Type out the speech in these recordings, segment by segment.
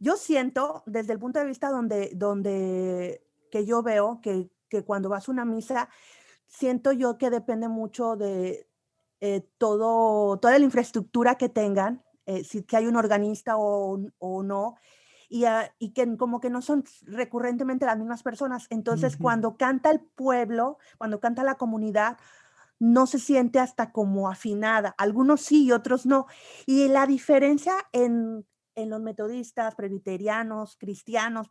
Yo siento, desde el punto de vista donde que yo veo que cuando vas a una misa, siento yo que depende mucho de, toda la infraestructura que tengan, si que hay un organista o no, y que como que no son recurrentemente las mismas personas. Entonces, Ujú. cuando canta el pueblo, cuando canta la comunidad, no se siente hasta como afinada. Algunos sí y otros no. Y la diferencia en los metodistas, presbiterianos, cristianos,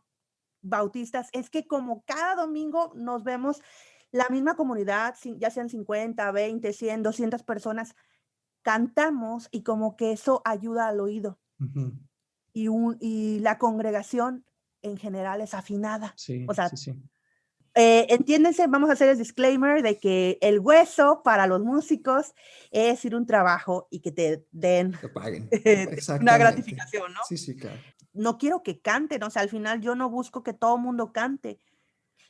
bautistas, es que como cada domingo nos vemos la misma comunidad, ya sean 50, 20, 100, 200 personas, cantamos y como que eso ayuda al oído. Ujú. Y la congregación en general es afinada. O Sí, sí, sea, sí. entiéndense, vamos a hacer el disclaimer de que el hueso para los músicos es ir a un trabajo y que te den Que paguen. una Exactamente. gratificación, ¿no? Sí, sí, claro. No quiero que canten, o sea, al final yo no busco que todo mundo cante.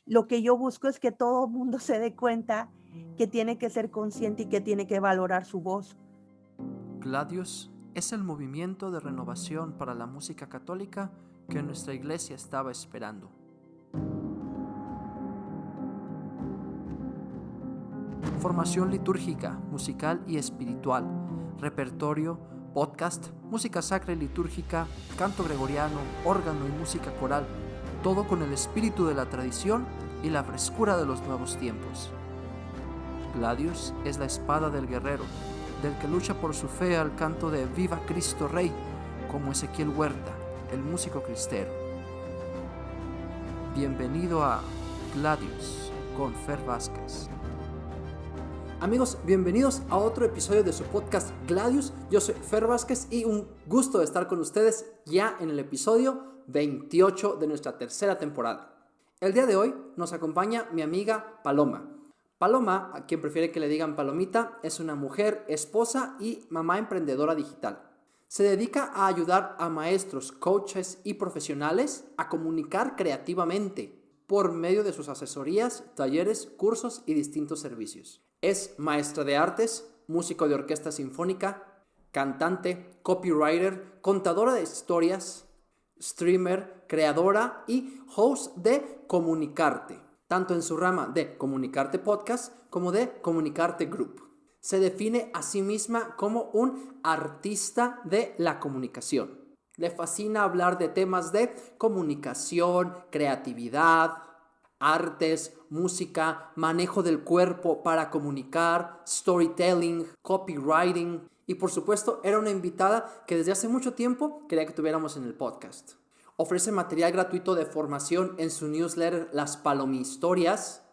Lo que yo busco es que todo mundo se dé cuenta que tiene que ser consciente y que tiene que valorar su voz. Gladius es el movimiento de renovación para la música católica que nuestra iglesia estaba esperando. Formación litúrgica, musical y espiritual, repertorio, podcast, música sacra y litúrgica, canto gregoriano, órgano y música coral, todo con el espíritu de la tradición y la frescura de los nuevos tiempos. Gladius es la espada del guerrero, del que lucha por su fe al canto de Viva Cristo Rey, como Ezequiel Huerta, el músico cristero. Bienvenido a Gladius con Fer Vázquez. Amigos, bienvenidos a otro episodio de su podcast Gladius. Yo soy Fer Vázquez y un gusto de estar con ustedes ya en el episodio 28 de nuestra tercera temporada. El día de hoy nos acompaña mi amiga Paloma. Paloma, a quien prefiere que le digan Palomita, es una mujer, esposa y mamá emprendedora digital. Se dedica a ayudar a maestros, coaches y profesionales a comunicar creativamente por medio de sus asesorías, talleres, cursos y distintos servicios. Es maestra de artes, músico de orquesta sinfónica, cantante, copywriter, contadora de historias, streamer, creadora y host de Comunicarte, tanto en su rama de Comunicarte Podcast como de Comunicarte Group. Se define a sí misma como un artista de la comunicación. Le fascina hablar de temas de comunicación, creatividad, artes, música, manejo del cuerpo para comunicar, storytelling, copywriting y por supuesto era una invitada que desde hace mucho tiempo quería que tuviéramos en el podcast. Ofrece material gratuito de formación en su newsletter Las Palomi-historias,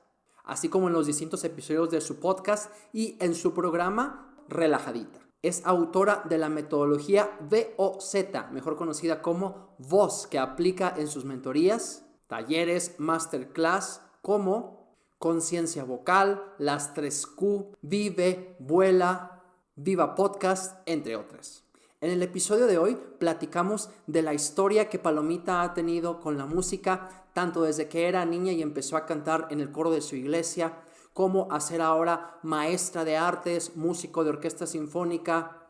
así como en los distintos episodios de su podcast y en su programa Relajadita. Es autora de la metodología VOZ, mejor conocida como Voz, que aplica en sus mentorías, talleres, masterclass como Conciencia Vocal, Las 3Q, Vive, Vuela, Viva Podcast, entre otras. En el episodio de hoy platicamos de la historia que Palomita ha tenido con la música, tanto desde que era niña y empezó a cantar en el coro de su iglesia, como a ser ahora maestra de artes, músico de orquesta sinfónica,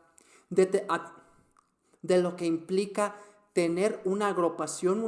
de lo que implica tener una agrupación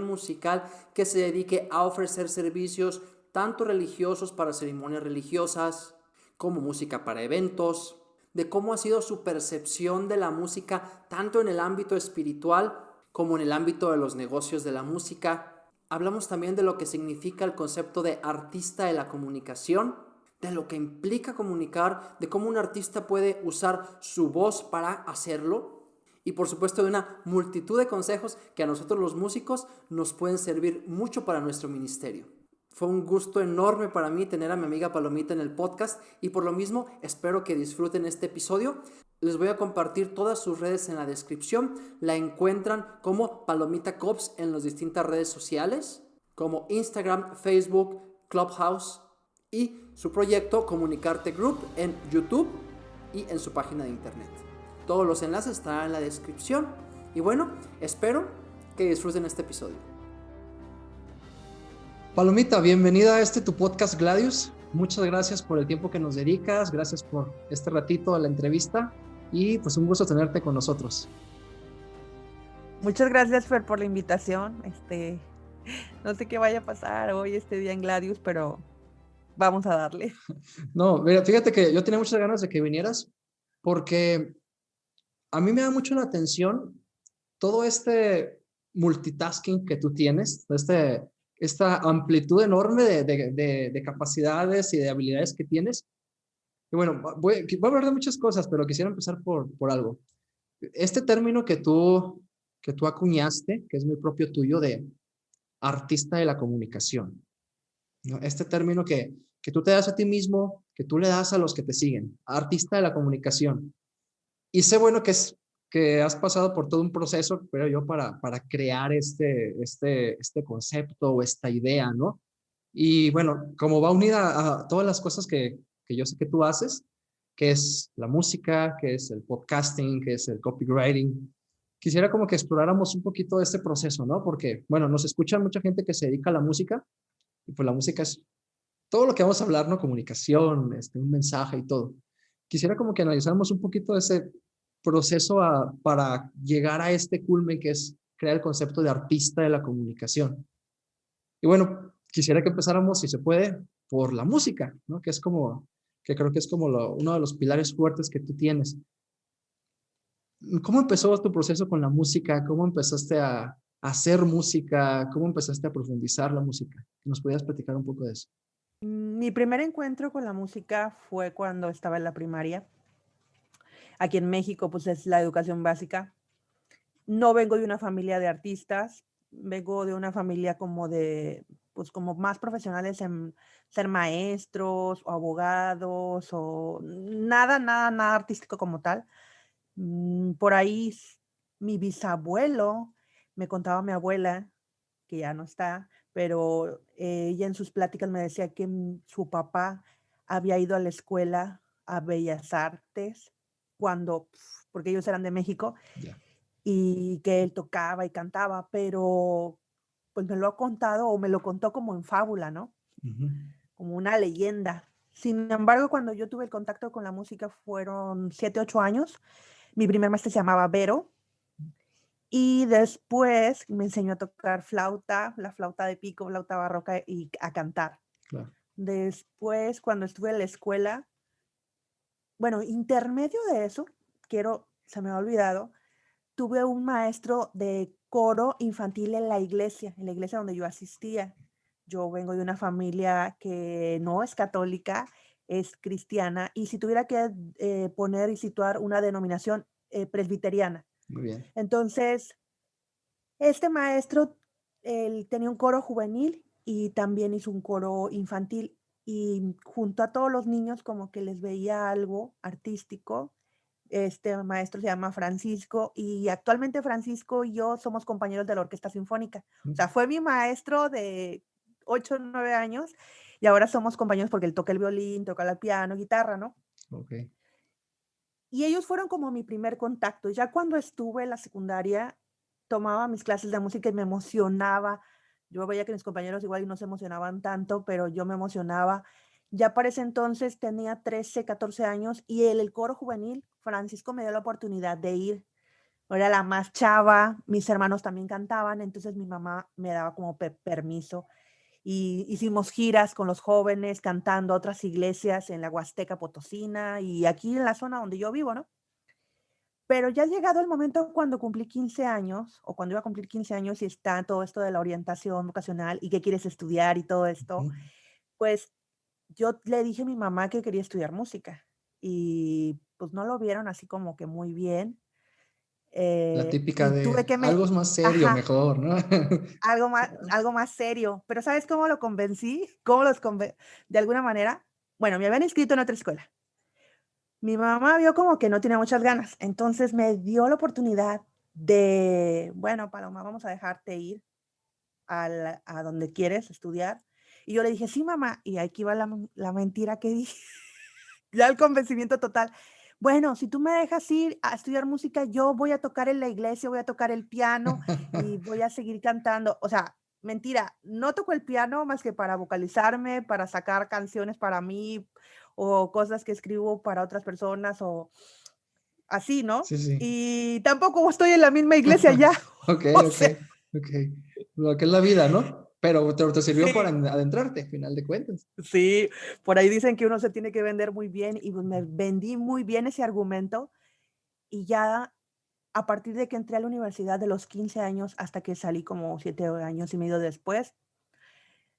musical que se dedique a ofrecer servicios tanto religiosos para ceremonias religiosas como música para eventos, de cómo ha sido su percepción de la música tanto en el ámbito espiritual como en el ámbito de los negocios de la música. Hablamos también de lo que significa el concepto de artista de la comunicación, de lo que implica comunicar, de cómo un artista puede usar su voz para hacerlo y por supuesto de una multitud de consejos que a nosotros los músicos nos pueden servir mucho para nuestro ministerio. Fue un gusto enorme para mí tener a mi amiga Palomita en el podcast y por lo mismo espero que disfruten este episodio. Les voy a compartir todas sus redes en la descripción. La encuentran como Palomita Cops en las distintas redes sociales como Instagram, Facebook, Clubhouse y su proyecto Comunicarte Group en YouTube y en su página de internet. Todos los enlaces estarán en la descripción y bueno, espero que disfruten este episodio. Palomita, bienvenida a tu podcast Gladius. Muchas gracias por el tiempo que nos dedicas, gracias por este ratito de la entrevista. y pues un gusto tenerte con nosotros. Muchas gracias, Fer, por la invitación. No sé qué vaya a pasar hoy, este día en Gladius, pero vamos a darle. No, mira, fíjate que yo tenía muchas ganas de que vinieras porque a mí me da mucho la atención todo este multitasking que tú tienes, esta amplitud enorme de capacidades y de habilidades que tienes. Y bueno, voy a hablar de muchas cosas, pero quisiera empezar por algo. Este término que tú acuñaste, que es muy propio tuyo de artista de la comunicación, ¿no? Este término que tú te das a ti mismo, que tú le das a los que te siguen, artista de la comunicación. Y sé, bueno, que has pasado por todo un proceso, pero yo para crear este concepto o esta idea, ¿no? Y bueno, como va unida a todas las cosas que yo sé que tú haces, que es la música, que es el podcasting, que es el copywriting, quisiera como que exploráramos un poquito de este proceso, ¿no? Porque, bueno, nos escucha mucha gente que se dedica a la música, y pues la música es todo lo que vamos a hablar, ¿no? Comunicación, un mensaje y todo. Quisiera como que analizáramos un poquito ese proceso para llegar a este culmen que es crear el concepto de artista de la comunicación. Y bueno, quisiera que empezáramos, si se puede, por la música, ¿no? Que creo que es como uno de los pilares fuertes que tú tienes. ¿Cómo empezó tu proceso con la música? ¿Cómo empezaste a hacer música? ¿Cómo empezaste a profundizar la música? ¿Nos podías platicar un poco de eso? Mi primer encuentro con la música fue cuando estaba en la primaria. Aquí en México, pues es la educación básica. No vengo de una familia de artistas, vengo de una familia pues como más profesionales en ser maestros o abogados o nada artístico como tal. Por ahí mi bisabuelo me contaba a mi abuela, que ya no está, pero ella en sus pláticas me decía que su papá había ido a la escuela a Bellas Artes porque ellos eran de México, Ya. y que él tocaba y cantaba, pero pues me lo ha contado o me lo contó como en fábula, ¿no? Ujú. Como una leyenda. Sin embargo, cuando yo tuve el contacto con la música fueron 7, 8 años. Mi primer maestro se llamaba Vero y después me enseñó a tocar flauta, la flauta de pico, flauta barroca y a cantar. Claro. Después, cuando estuve en la escuela, bueno, intermedio de eso, se me ha olvidado, tuve un maestro de coro infantil en la iglesia donde yo asistía. Yo vengo de una familia que no es católica, es cristiana, y si tuviera que poner y situar una denominación presbiteriana. Muy bien. Entonces, este maestro, él tenía un coro juvenil y también hizo un coro infantil, y junto a todos los niños como que les veía algo artístico. Este maestro se llama Francisco y actualmente Francisco y yo somos compañeros de la Orquesta Sinfónica. O sea, fue mi maestro de 8 o 9 años y ahora somos compañeros porque él toca el violín, toca el piano, guitarra, ¿no? Ok. Y ellos fueron como mi primer contacto. Ya cuando estuve en la secundaria, tomaba mis clases de música y me emocionaba. Yo veía que mis compañeros igual y no se emocionaban tanto, pero yo me emocionaba. Ya para ese entonces tenía 13, 14 años y el coro juvenil, Francisco me dio la oportunidad de ir. Era la más chava, mis hermanos también cantaban, entonces mi mamá me daba como permiso y hicimos giras con los jóvenes cantando a otras iglesias en la Huasteca Potosina y aquí en la zona donde yo vivo, ¿no? Pero ya llegado el momento cuando cumplí 15 años, o cuando iba a cumplir 15 años y está todo esto de la orientación vocacional y qué quieres estudiar y todo esto, Ujú. pues yo le dije a mi mamá que quería estudiar música y pues no lo vieron así como que muy bien. La típica Y de tuve que algo es más serio, ajá, mejor, ¿no? algo más serio. Pero ¿sabes cómo lo convencí? ¿Cómo de alguna manera? Bueno, me habían inscrito en otra escuela. Mi mamá vio como que no tenía muchas ganas, entonces me dio la oportunidad de, bueno, Paloma, vamos a dejarte ir a donde quieres estudiar. Y yo le dije, sí, mamá, y aquí va la mentira que dije, ya el convencimiento total. Bueno, si tú me dejas ir a estudiar música, yo voy a tocar en la iglesia, voy a tocar el piano y voy a seguir cantando. O sea, mentira, no toco el piano más que para vocalizarme, para sacar canciones para mí o cosas que escribo para otras personas así, ¿no? Sí, sí. Y tampoco estoy en la misma iglesia ya. Ok, O ok, sea, ok. Lo que es la vida, ¿no? Pero te sirvió para sí, adentrarte, al final de cuentas. sí, por ahí dicen que uno se tiene que vender muy bien y pues me vendí muy bien ese argumento y ya a partir de que entré a la universidad de los 15 años hasta que salí como 7 años y medio después,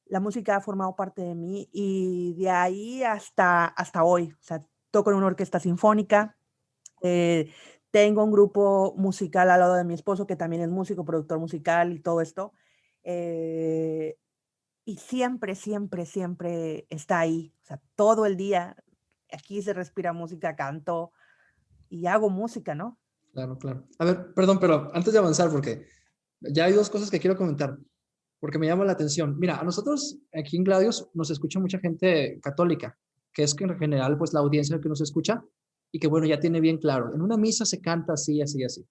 la música ha formado parte de mí y de ahí hasta hoy. O sea, toco en una orquesta sinfónica, eh, tengo un grupo musical al lado de mi esposo que también es músico, productor musical y todo esto. eh, y siempre, siempre, siempre está ahí. O sea, todo el día aquí se respira música, canto y hago música, ¿no? Claro, claro. A ver, perdón, pero antes de avanzar, porque ya hay dos cosas que quiero comentar, porque me llama la atención. Mira, a nosotros aquí en Gladius nos escucha mucha gente católica, que es que en general, pues la audiencia que nos escucha y que bueno, ya tiene bien claro, en una misa se canta así, así, así.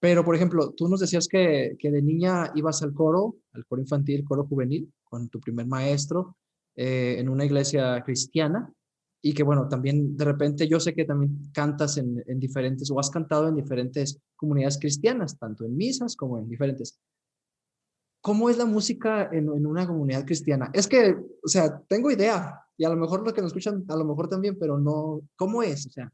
Pero, por ejemplo, tú nos decías que de niña ibas al coro infantil, coro juvenil, con tu primer maestro en una iglesia cristiana y que, bueno, también de repente yo sé que también cantas en diferentes o has cantado en diferentes comunidades cristianas, tanto en misas como en diferentes. ¿Cómo es la música en una comunidad cristiana? Es que, o sea, tengo idea y a lo mejor los que nos escuchan, a lo mejor también, pero no, ¿cómo es? O sea,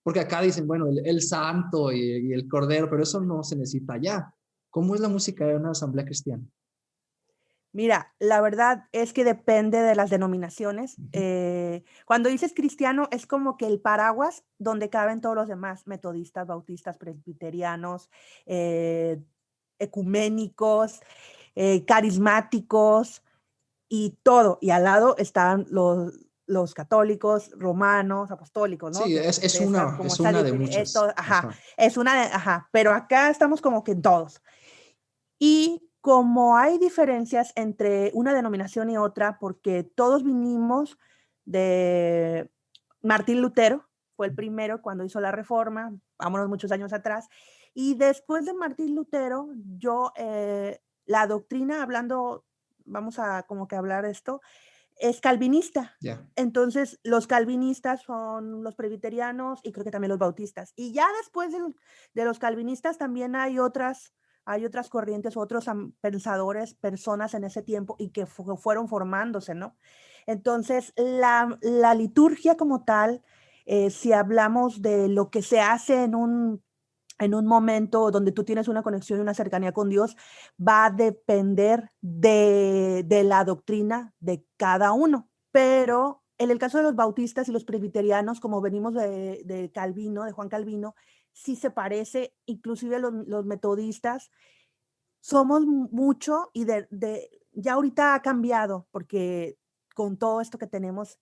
porque acá dicen, bueno, el santo y el cordero, pero eso no se necesita allá. ¿Cómo es la música de una asamblea cristiana? Mira, la verdad es que depende de las denominaciones. Ujú. Cuando dices cristiano es como que el paraguas donde caben todos los demás, metodistas, bautistas, presbiterianos, eh, ecuménicos, carismáticos y todo. Y al lado están los católicos, romanos, apostólicos, ¿no? Sí, Que es de esa, es como esa, una de muchas. ajá, Ajá. es una, ajá, pero acá estamos como que en todos. Y como hay diferencias entre una denominación y otra, porque todos vinimos de Martín Lutero, fue el primero cuando hizo la reforma, vámonos muchos años atrás, y después de Martín Lutero, la doctrina, hablando, vamos a como que hablar esto, es calvinista. Ya. Entonces, los calvinistas son los presbiterianos y creo que también los bautistas. Y ya después de los calvinistas también hay otras corrientes, otros pensadores, personas en ese tiempo y que fueron formándose, ¿no? Entonces, la liturgia como tal, si hablamos de lo que se hace en un momento donde tú tienes una conexión y una cercanía con Dios, va a depender de la doctrina de cada uno. Pero en el caso de los bautistas y los presbiterianos, como venimos de Calvino, de Juan Calvino, sí se parece, inclusive los metodistas, somos mucho y ya ahorita ha cambiado porque con todo esto que tenemos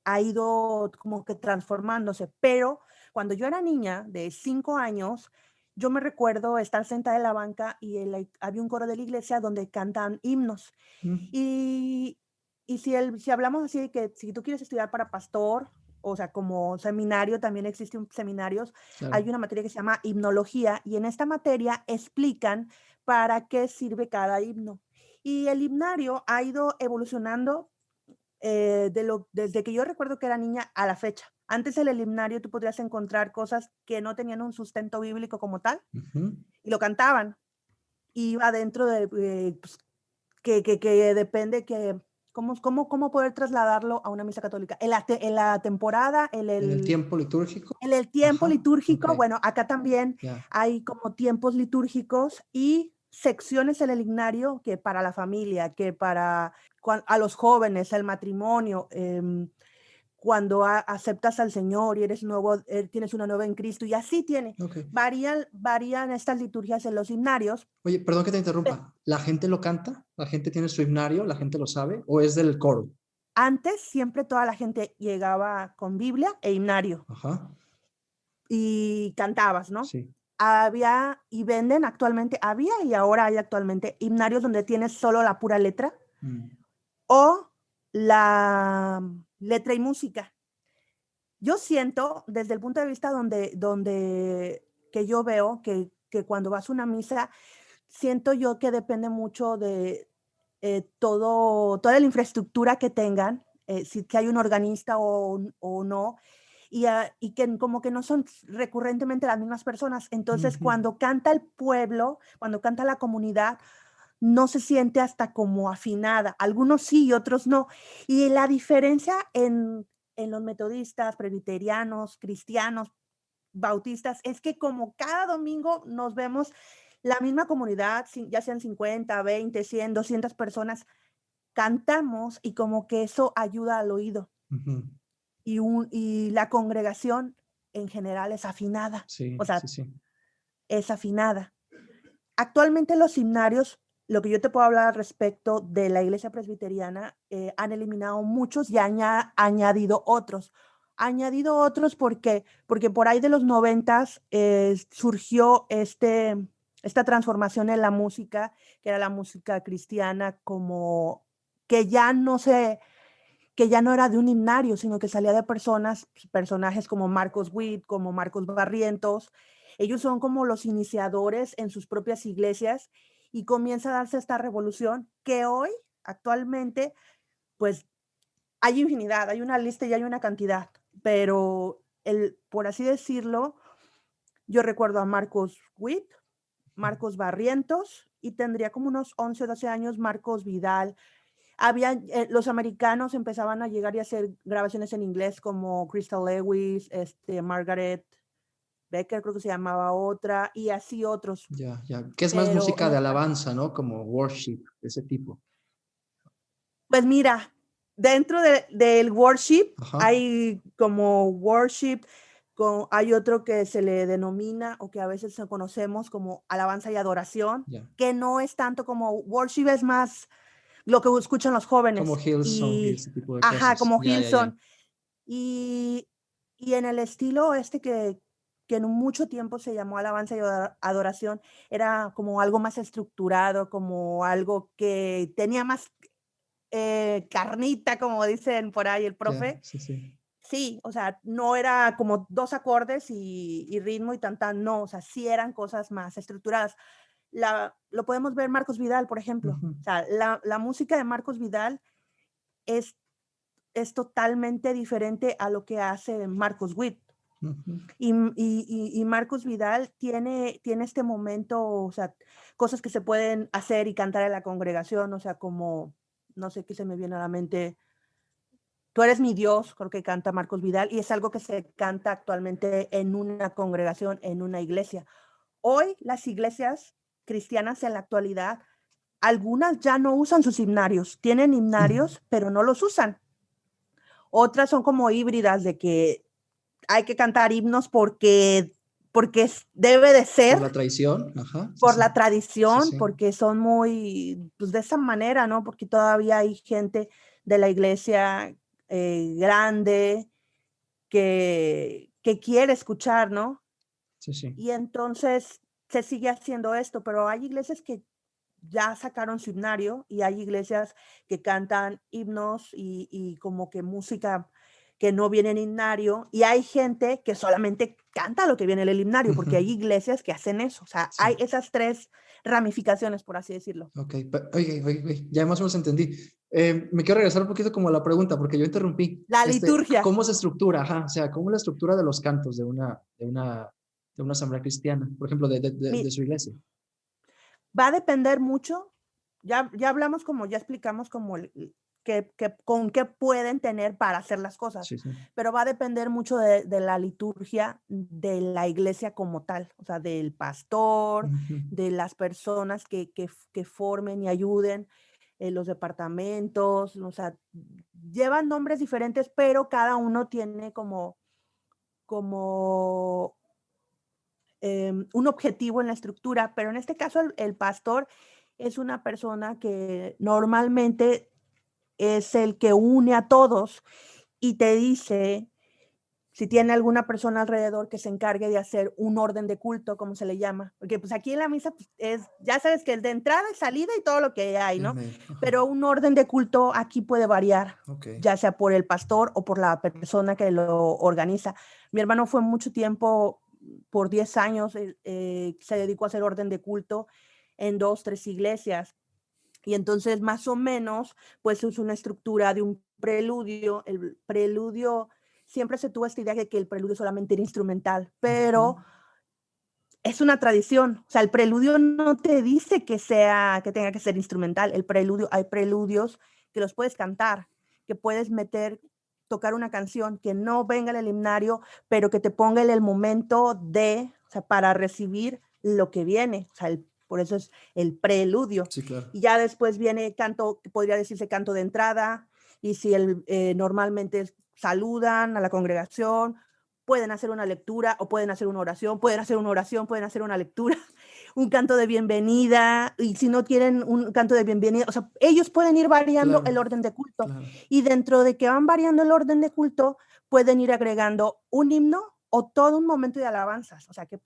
ha ido como que transformándose, pero cuando yo era niña de 5 años, yo me recuerdo estar sentada en la banca y había un coro de la iglesia donde cantan himnos. Mm, Y, y si hablamos así de que si tú quieres estudiar para pastor, o sea, como seminario, también existen seminarios, hay claro. una materia que se llama himnología y en esta materia explican para qué sirve cada himno. Y el himnario ha ido evolucionando desde que yo recuerdo que era niña a la fecha. Antes en el himnario tú podrías encontrar cosas que no tenían un sustento bíblico como tal Ujú. y lo cantaban. Iba dentro de, pues, que depende que, cómo poder trasladarlo a una misa católica. En la temporada, En el tiempo litúrgico. en el tiempo Ajá. Ok. litúrgico, bueno, acá también Ya. hay como tiempos litúrgicos y secciones en el himnario que para la familia, que para a los jóvenes, el matrimonio, cuando aceptas al Señor y eres nuevo, tienes una nueva en Cristo y así tiene. Ok. Varían estas liturgias en los himnarios. Oye, perdón que te interrumpa. ¿La gente lo canta? ¿La gente tiene su himnario? ¿La gente lo sabe? ¿O es del coro? Antes siempre toda la gente llegaba con Biblia e himnario Ajá. y cantabas, ¿no? Sí. Había y venden actualmente, había y ahora hay actualmente himnarios donde tienes solo la pura letra Mm, o la letra y música. Yo siento, desde el punto de vista donde que yo veo que cuando vas a una misa, siento yo que depende mucho de toda la infraestructura que tengan, si que hay un organista o no, y que como que no son recurrentemente las mismas personas. Entonces, Ujú. cuando canta el pueblo, cuando canta la comunidad, no se siente hasta como afinada. Algunos sí y otros no. Y la diferencia en los metodistas, presbiterianos, cristianos, bautistas, es que como cada domingo nos vemos la misma comunidad, ya sean 50, 20, 100, 200 personas, cantamos y como que eso ayuda al oído. Ujú. Y la congregación en general es afinada, Sí, o sea, sí, sí. es afinada. Actualmente los himnarios, lo que yo te puedo hablar al respecto de la iglesia presbiteriana, han eliminado muchos y han añadido otros. Añadido otros porque por ahí de los 90 surgió esta transformación en la música, que era la música cristiana, como que ya no era de un himnario, sino que salía de personajes como Marcos Witt, como Marcos Barrientos. Ellos son como los iniciadores en sus propias iglesias y comienza a darse esta revolución que hoy, actualmente, pues hay infinidad, hay una lista y hay una cantidad, pero por así decirlo, yo recuerdo a Marcos Witt, Marcos Barrientos y tendría como unos 11 o 12 años Marcos Vidal. Los americanos empezaban a llegar y a hacer grabaciones en inglés como Crystal Lewis, Margaret Becker, creo que se llamaba otra, y así otros. Ya, ya. Que es más Pero música de alabanza, ¿no? Como worship, ese tipo. pues mira, dentro del worship Ajá. hay como worship, hay otro que se le denomina o que a veces conocemos como alabanza y adoración, Ya. que no es tanto como worship, es más lo que escuchan los Como jóvenes. Hillsong y Y, ese tipo de ajá, cosas. como Ya, ya, ya. Hillsong. Y, y en el estilo que en mucho tiempo se llamó alabanza y adoración, era como algo más estructurado, como algo que tenía más carnita, como dicen por ahí el Ya, profe. sí, sí. Sí, o sea, no era como 2 acordes y ritmo y tan, no, o sea, sí eran cosas más estructuradas. Lo podemos ver Marcos Vidal, por ejemplo. Ujú, O sea, la música de Marcos Vidal es es totalmente diferente a lo que hace Marcos Witt. ujú. Y Marcos Vidal tiene este momento, o sea, cosas que se pueden hacer y cantar en la congregación, o sea, como, no sé qué se me viene a la mente, Tú eres mi Dios, creo que canta Marcos Vidal, y es algo que se canta actualmente en una congregación, en una iglesia. Hoy las iglesias cristianas en la actualidad, algunas ya no usan sus himnarios, tienen himnarios, pero no los usan. Otras son como híbridas de que hay que cantar himnos porque debe de Por ser, la traición. Ajá. Sí, por sí. la Sí, tradición, sí. porque son muy, pues de esa manera, ¿no? Porque todavía hay gente de la iglesia grande que quiere escuchar, ¿no? Sí, sí. Y entonces se sigue haciendo esto, pero hay iglesias que ya sacaron su himnario y hay iglesias que cantan himnos y como que música que no viene en himnario y hay gente que solamente canta lo que viene en el himnario, porque hay iglesias que hacen eso. O sea, hay Sí. esas 3 ramificaciones, por así decirlo. Ok. Oye, oye, oye, ya más o menos entendí. Me quiero regresar un poquito como a la pregunta, porque yo interrumpí. La liturgia ¿Cómo se estructura? Ajá. O sea, ¿cómo es la estructura de los cantos de una asamblea cristiana? Por ejemplo, de su iglesia. va a depender mucho. Ya hablamos como, ya explicamos como con qué pueden tener para hacer las cosas, Sí, sí. pero va a depender mucho de la liturgia de la iglesia como tal, o sea, del pastor, Ujú. de las personas que formen y ayuden, los departamentos, o sea, llevan nombres diferentes, pero cada uno tiene como un objetivo en la estructura, pero en este caso el pastor es una persona que normalmente es el que une a todos y te dice si tiene alguna persona alrededor que se encargue de hacer un orden de culto, como se le llama, porque pues aquí en la misa pues, ya sabes que es de entrada y salida y todo lo que hay, ¿no? Amén. Ajá. Pero un orden de culto aquí puede variar, Ok. ya sea por el pastor o por la persona que lo organiza. Mi hermano fue mucho tiempo, por 10 años, se dedicó a hacer orden de culto en 2, 3 iglesias. Y entonces, más o menos, pues es una estructura de un preludio. El preludio siempre se tuvo esta idea de que el preludio solamente era instrumental, pero es una tradición. O sea, el preludio no te dice que tenga que ser instrumental. Hay preludios que los puedes cantar, que puedes tocar una canción que no venga en el himnario, pero que te ponga en el momento o sea, para recibir lo que viene. O sea, por eso es el preludio. Sí, claro. Y ya después viene canto, que podría decirse canto de entrada, y si normalmente saludan a la congregación, pueden hacer una lectura o pueden hacer una oración, pueden hacer una lectura, un canto de bienvenida, y si no quieren un canto de bienvenida, o sea, ellos pueden ir variando Claro, el orden de culto. claro. Y dentro de que van variando el orden de culto, pueden ir agregando un himno o todo un momento de alabanzas. O sea, que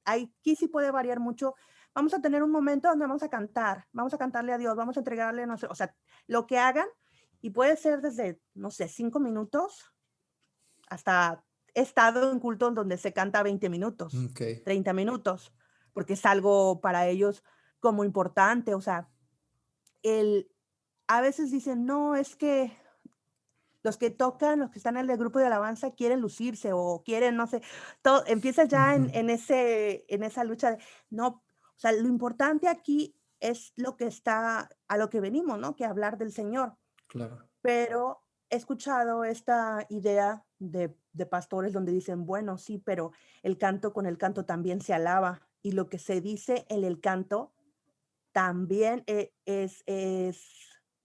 aquí sí puede variar mucho. Vamos a tener un momento donde vamos a cantarle a Dios, vamos a entregarle, o sea, lo que hagan, y puede ser desde, no sé, 5 minutos hasta he estado en cultos donde se canta 20 minutos, 30 minutos, porque es algo para ellos como importante. O sea, a veces dicen, no, es que los que están en el grupo de alabanza quieren lucirse o quieren, no sé, todo, empieza ya en esa lucha de, no, o sea, lo importante aquí es a lo que venimos, ¿no? Que hablar del Señor. Claro. Pero he escuchado esta idea de pastores donde dicen, bueno, sí, pero con el canto también se alaba, y lo que se dice en el canto también es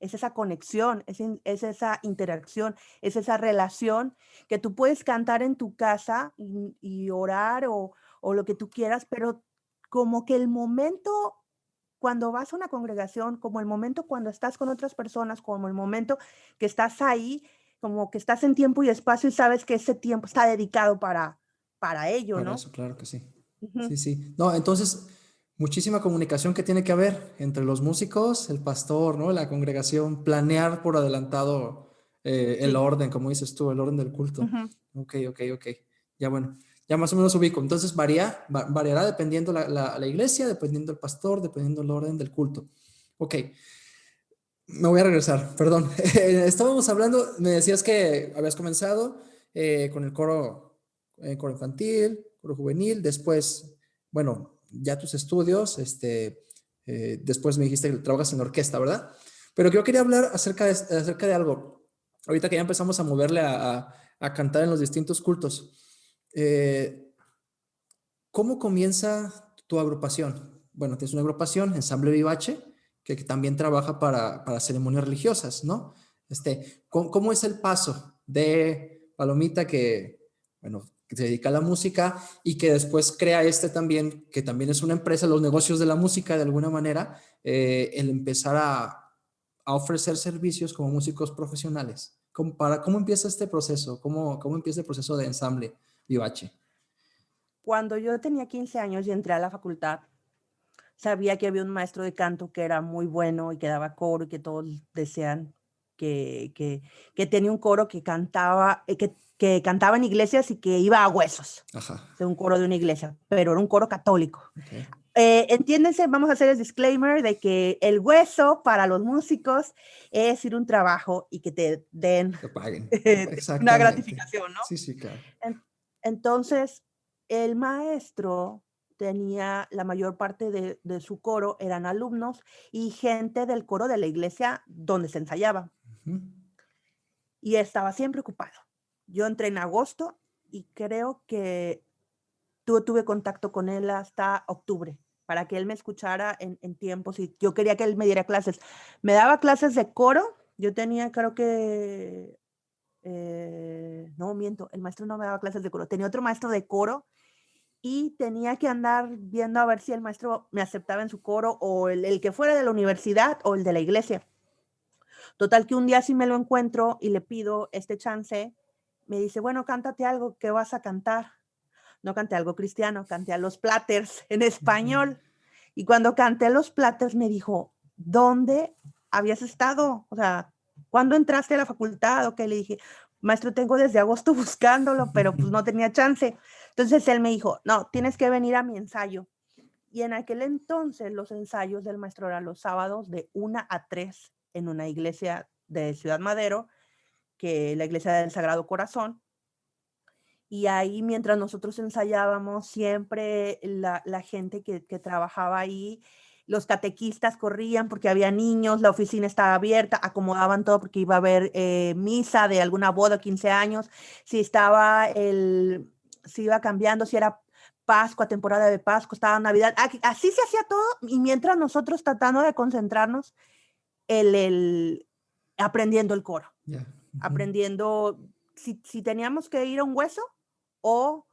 esa conexión, es esa interacción, es esa relación que tú puedes cantar en tu casa y orar o lo que tú quieras, pero como que el momento cuando vas a una congregación, como el momento cuando estás con otras personas, como el momento que estás ahí, como que estás en tiempo y espacio y sabes que ese tiempo está dedicado para ello, Para ¿no? eso, claro que sí. Ujú. Sí, sí. No, entonces, muchísima comunicación que tiene que haber entre los músicos, el pastor, ¿no? La congregación, planear por adelantado el Sí. orden, como dices tú, el orden del culto. Ujú. Ok. Ya bueno, ya más o menos ubico. Entonces, variará dependiendo la iglesia, dependiendo el pastor, dependiendo el orden del culto. Ok. Me voy a regresar, perdón. Estábamos hablando, me decías que habías comenzado con el coro infantil, coro juvenil, después, bueno, ya tus estudios, después me dijiste que trabajas en orquesta, ¿verdad? Pero yo quería hablar acerca de algo. Ahorita que ya empezamos a moverle a cantar en los distintos cultos. ¿Cómo comienza tu agrupación? Bueno, tienes una agrupación, Ensamble Vivace, que también trabaja para ceremonias religiosas, ¿no? ¿Cómo es el paso de Palomita bueno, que se dedica a la música y que después crea también, que también es una empresa, los negocios de la música de alguna manera, el empezar a ofrecer servicios como músicos profesionales? ¿Cómo empieza este proceso? ¿Cómo empieza el proceso de Ensamble Vivace? Cuando yo tenía 15 años y entré a la facultad, sabía que había un maestro de canto que era muy bueno y que daba coro y que todos desean que tenía un coro que cantaba en iglesias y que iba a huesos. Ajá. De un coro de una iglesia, pero era un coro católico. Okay. Entiéndense, vamos a hacer el disclaimer de que el hueso para los músicos es ir a un trabajo y que te den Que paguen. una Exactamente. gratificación, ¿no? Sí, claro. Entonces, el maestro tenía la mayor parte de su coro, eran alumnos y gente del coro de la iglesia donde se ensayaba. Uh-huh. Y estaba siempre ocupado. Yo entré en agosto y creo que tuve contacto con él hasta octubre para que él me escuchara en tiempos y yo quería que él me diera clases. Me daba clases de coro. Yo tenía, creo que, no miento, el maestro no me daba clases de coro. Tenía otro maestro de coro y tenía que andar viendo a ver si el maestro me aceptaba en su coro o el que fuera de la universidad o el de la iglesia. Total que un día sí me lo encuentro y le pido este chance. Me dice, bueno, cántate algo, ¿qué vas a cantar? No canté algo cristiano, canté a los Platters en español. Y cuando canté a los Platters me dijo, ¿dónde habías estado? O sea, ¿cuándo entraste a la facultad? Ok, le dije, maestro, tengo desde agosto buscándolo, pero pues no tenía chance. Entonces él me dijo, no, tienes que venir a mi ensayo. Y en aquel entonces los ensayos del maestro eran los sábados de 1 a 3 en una iglesia de Ciudad Madero, que la iglesia del Sagrado Corazón. Y ahí, mientras nosotros ensayábamos, siempre la gente que trabajaba ahí, los catequistas corrían porque había niños, la oficina estaba abierta, acomodaban todo porque iba a haber misa de alguna boda, 15 años, si iba cambiando, si era Pascua, temporada de Pascua, estaba Navidad, así se hacía todo, y mientras nosotros tratando de concentrarnos, aprendiendo el coro, aprendiendo si teníamos que ir a un hueso o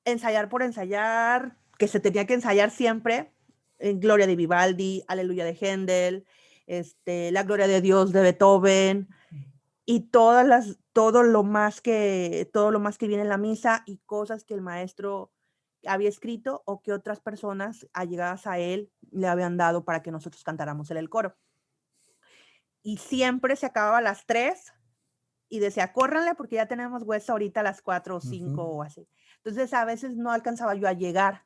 ensayar por ensayar, que se tenía que ensayar siempre, en Gloria de Vivaldi, Aleluya de Händel, la Gloria de Dios de Beethoven, y todo lo más que viene en la misa, y cosas que el maestro había escrito o que otras personas allegadas a él le habían dado para que nosotros cantáramos en el coro. Y siempre se acababa a las 3 y decía, córranle porque ya tenemos hueso ahorita a las 4 o 5 o así. Entonces a veces no alcanzaba yo a llegar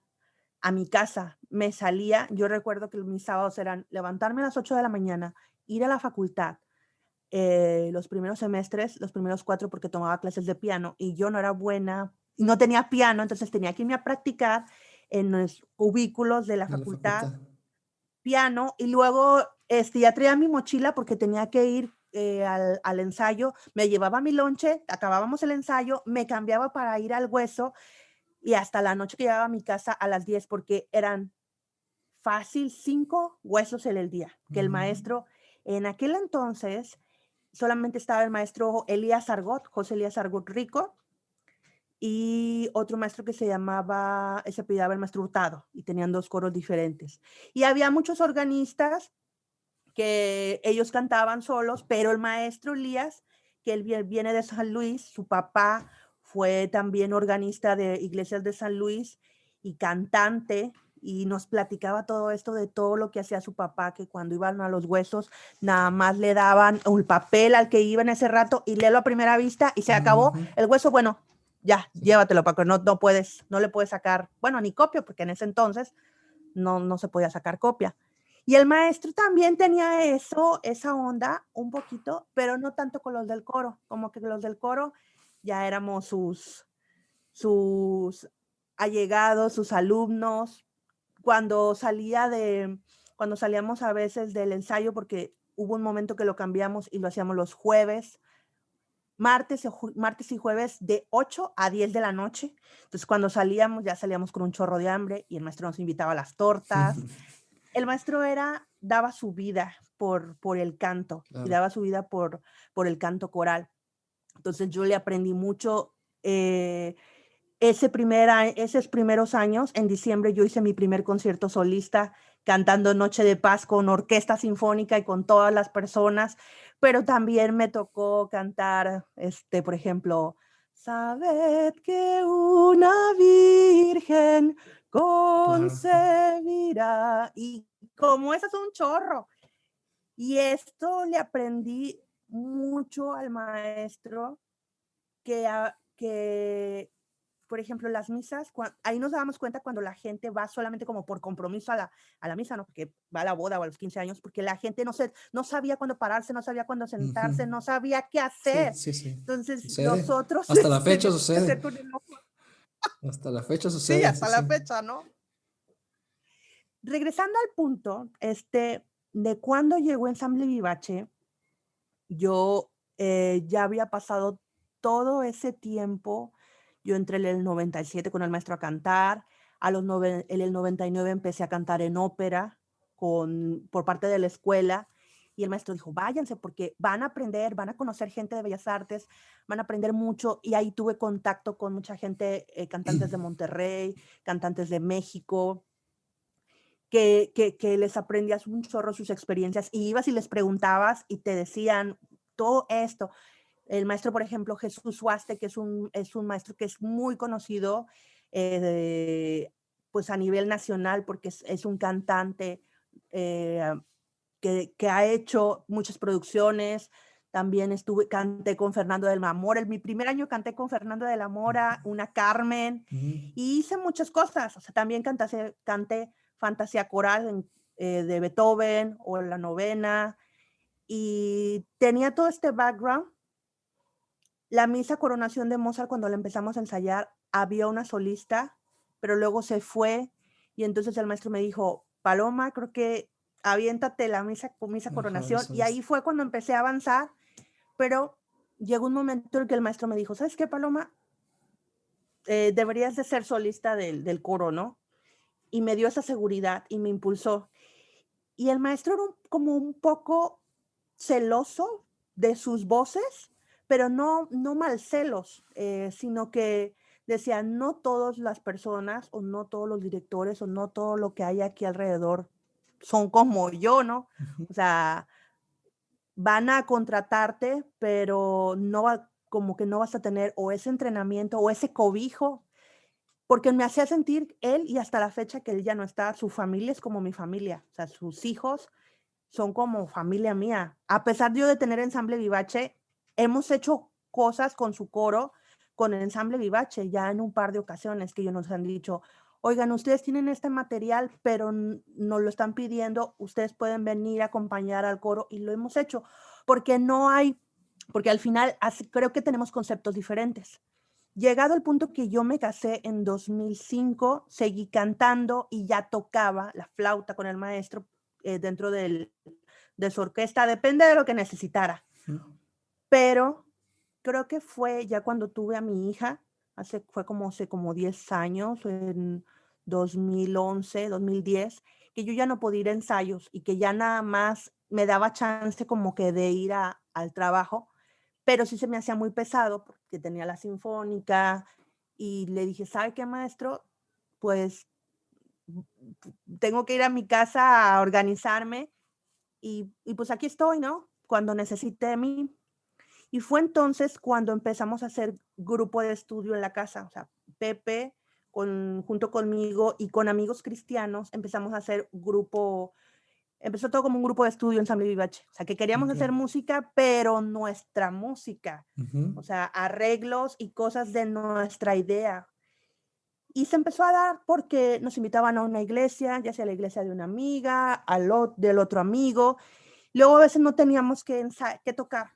a mi casa, me salía, yo recuerdo que mis sábados eran levantarme a las 8 de la mañana, ir a la facultad, los primeros semestres, los primeros 4 porque tomaba clases de piano y yo no era buena, no tenía piano, entonces tenía que irme a practicar en los cubículos de la facultad, piano, y luego ya traía mi mochila porque tenía que ir al ensayo, me llevaba mi lonche, acabábamos el ensayo, me cambiaba para ir al hueso y hasta la noche que llegaba a mi casa a las 10 porque eran fácil 5 huesos en el día, que el maestro, en aquel entonces solamente estaba el maestro Elías Argot, José Elías Argot Rico, y otro maestro que se apellidaba el maestro Hurtado, y tenían 2 coros diferentes. Y había muchos organistas que ellos cantaban solos, pero el maestro Elías, que él viene de San Luis, su papá fue también organista de Iglesias de San Luis y cantante, y nos platicaba todo esto de todo lo que hacía su papá, que cuando iban a los huesos nada más le daban un papel al que iba en ese rato y léelo a primera vista y se acabó el hueso, bueno, ya, llévatelo, porque no le puedes sacar, bueno, ni copia, porque en ese entonces no se podía sacar copia. Y el maestro también tenía esa onda un poquito, pero no tanto con los del coro, como que los del coro ya éramos sus allegados, sus alumnos. Cuando salíamos a veces del ensayo, porque hubo un momento que lo cambiamos y lo hacíamos los jueves, martes y jueves de 8 a 10 de la noche. Entonces cuando ya salíamos con un chorro de hambre y el maestro nos invitaba a las tortas. El maestro daba su vida por el canto, claro, y daba su vida por el canto coral. Entonces yo le aprendí mucho. Esos primeros años, en diciembre yo hice mi primer concierto solista cantando Noche de Paz con orquesta sinfónica y con todas las personas, pero también me tocó cantar, por ejemplo, sabed que una virgen concebirá, y como eso es un chorro. Y esto le aprendí mucho al maestro, que por ejemplo, las misas, ahí nos dábamos cuenta cuando la gente va solamente como por compromiso a la misa, ¿no? Porque va a la boda o a los 15 años, porque la gente no sabía cuándo pararse, no sabía cuándo sentarse, no sabía qué hacer. Sí. Entonces, sucede. nosotros... Hasta la fecha sucede. Hasta la fecha sucede. Sí, hasta la fecha, ¿no? Regresando al punto, de cuando llegó Ensamble Vivace, yo ya había pasado todo ese tiempo. Yo entré en el 97 con el maestro a cantar, en el 99 empecé a cantar en ópera por parte de la escuela, y el maestro dijo, váyanse porque van a aprender, van a conocer gente de Bellas Artes, van a aprender mucho, y ahí tuve contacto con mucha gente, cantantes de Monterrey, cantantes de México, que les aprendías un chorro sus experiencias, y ibas y les preguntabas y te decían todo esto. El maestro, por ejemplo, Jesús Huaste, que es un maestro que es muy conocido pues a nivel nacional, porque es un cantante que ha hecho muchas producciones. También canté con Fernando de la Mora. Mi primer año canté con Fernando de la Mora, una Carmen, y hice muchas cosas. O sea, también canté Fantasía Coral de Beethoven o la novena, y tenía todo este background La misa Coronación de Mozart, cuando la empezamos a ensayar, había una solista, pero luego se fue y entonces el maestro me dijo, Paloma, creo que aviéntate la misa Mejor Coronación, eso y ahí es. fue cuando empecé a avanzar, pero llegó un momento en que el maestro me dijo, ¿sabes qué, Paloma? Deberías de ser solista del coro, ¿no? Y me dio esa seguridad y me impulsó. Y el maestro era como un poco celoso de sus voces, pero no mal celos, sino que decía, no todas las personas o no todos los directores o no todo lo que hay aquí alrededor son como yo, ¿no? Ujú. O sea, van a contratarte, pero no va, como que no vas a tener o ese entrenamiento o ese cobijo, porque me hacía sentir él y hasta la fecha que él ya no está, su familia es como mi familia, o sea, sus hijos son como familia mía. A pesar de yo de tener Ensamble Vivace, hemos hecho cosas con su coro, con el Ensamble Vivace, ya en un par de ocasiones que ellos nos han dicho, oigan, ustedes tienen este material, pero nos lo están pidiendo, ustedes pueden venir a acompañar al coro, y lo hemos hecho, porque no hay, porque al final creo que tenemos conceptos diferentes. Llegado al punto que yo me casé en 2005, seguí cantando y ya tocaba la flauta con el maestro dentro de su orquesta, depende de lo que necesitara. Ujú. Pero creo que fue ya cuando tuve a mi hija, fue como hace como 10 años, en 2011, 2010, que yo ya no podía ir a ensayos y que ya nada más me daba chance como que de ir al trabajo, pero sí se me hacía muy pesado porque tenía la sinfónica y le dije, ¿sabe qué, maestro? Pues tengo que ir a mi casa a organizarme y pues aquí estoy, ¿no? Cuando necesite de mí. Y fue entonces cuando empezamos a hacer grupo de estudio en la casa, o sea, Pepe junto conmigo y con amigos cristianos empezamos a hacer grupo. Empezó todo como un grupo de estudio, Ensamble Vivace. O sea, que queríamos Ok. hacer música, pero nuestra música. Ujú. O sea, arreglos y cosas de nuestra idea. Y se empezó a dar porque nos invitaban a una iglesia, ya sea la iglesia de una amiga, del otro amigo. Luego a veces no teníamos que tocar.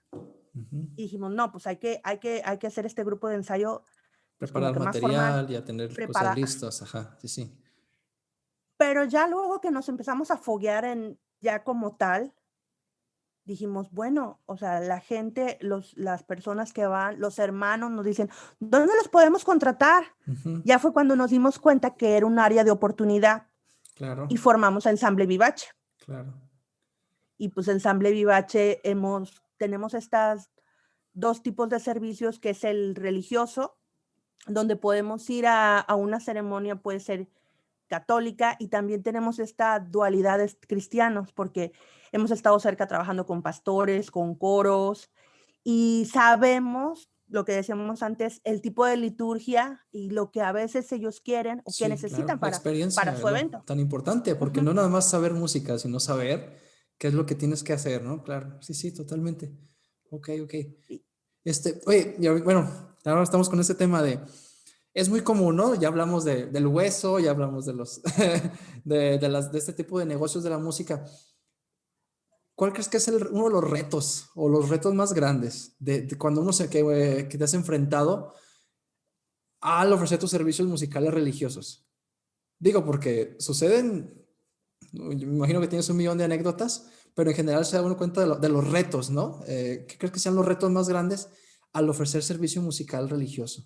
Ujú. Y dijimos, no, pues hay que hacer este grupo de ensayo, pues como Preparar que más formal, material y a tener cosas preparar. listas, ajá, sí, sí. Pero ya luego que nos empezamos a foguear ya como tal, dijimos, bueno, o sea, la gente, las personas que van, los hermanos nos dicen, ¿dónde los podemos contratar? Ujú. Ya fue cuando nos dimos cuenta que era un área de oportunidad Claro, y formamos Ensamble Vivace. claro. Y pues Ensamble Vivace tenemos estas dos tipos de servicios, que es el religioso, donde podemos ir a una ceremonia, puede ser católica, y también tenemos esta dualidad de cristianos, porque hemos estado cerca trabajando con pastores, con coros, y sabemos lo que decíamos antes, el tipo de liturgia y lo que a veces ellos quieren o que Sí, claro. necesitan La para experiencia es su lo evento. tan importante, porque Uh-huh. no nada más saber música, sino saber qué es lo que tienes que hacer, ¿no? Claro, sí, sí, totalmente. Ok, ok. Oye, bueno, ahora estamos con este tema es muy común, ¿no? Ya hablamos del hueso, ya hablamos de los, de este tipo de negocios de la música. ¿Cuál crees que es uno de los retos o los retos más grandes de cuando que te has enfrentado al ofrecer tus servicios musicales religiosos? Digo, porque suceden, yo me imagino que tienes un millón de anécdotas, pero en general se da uno cuenta de los retos, ¿no? ¿Qué crees que sean los retos más grandes al ofrecer servicio musical religioso?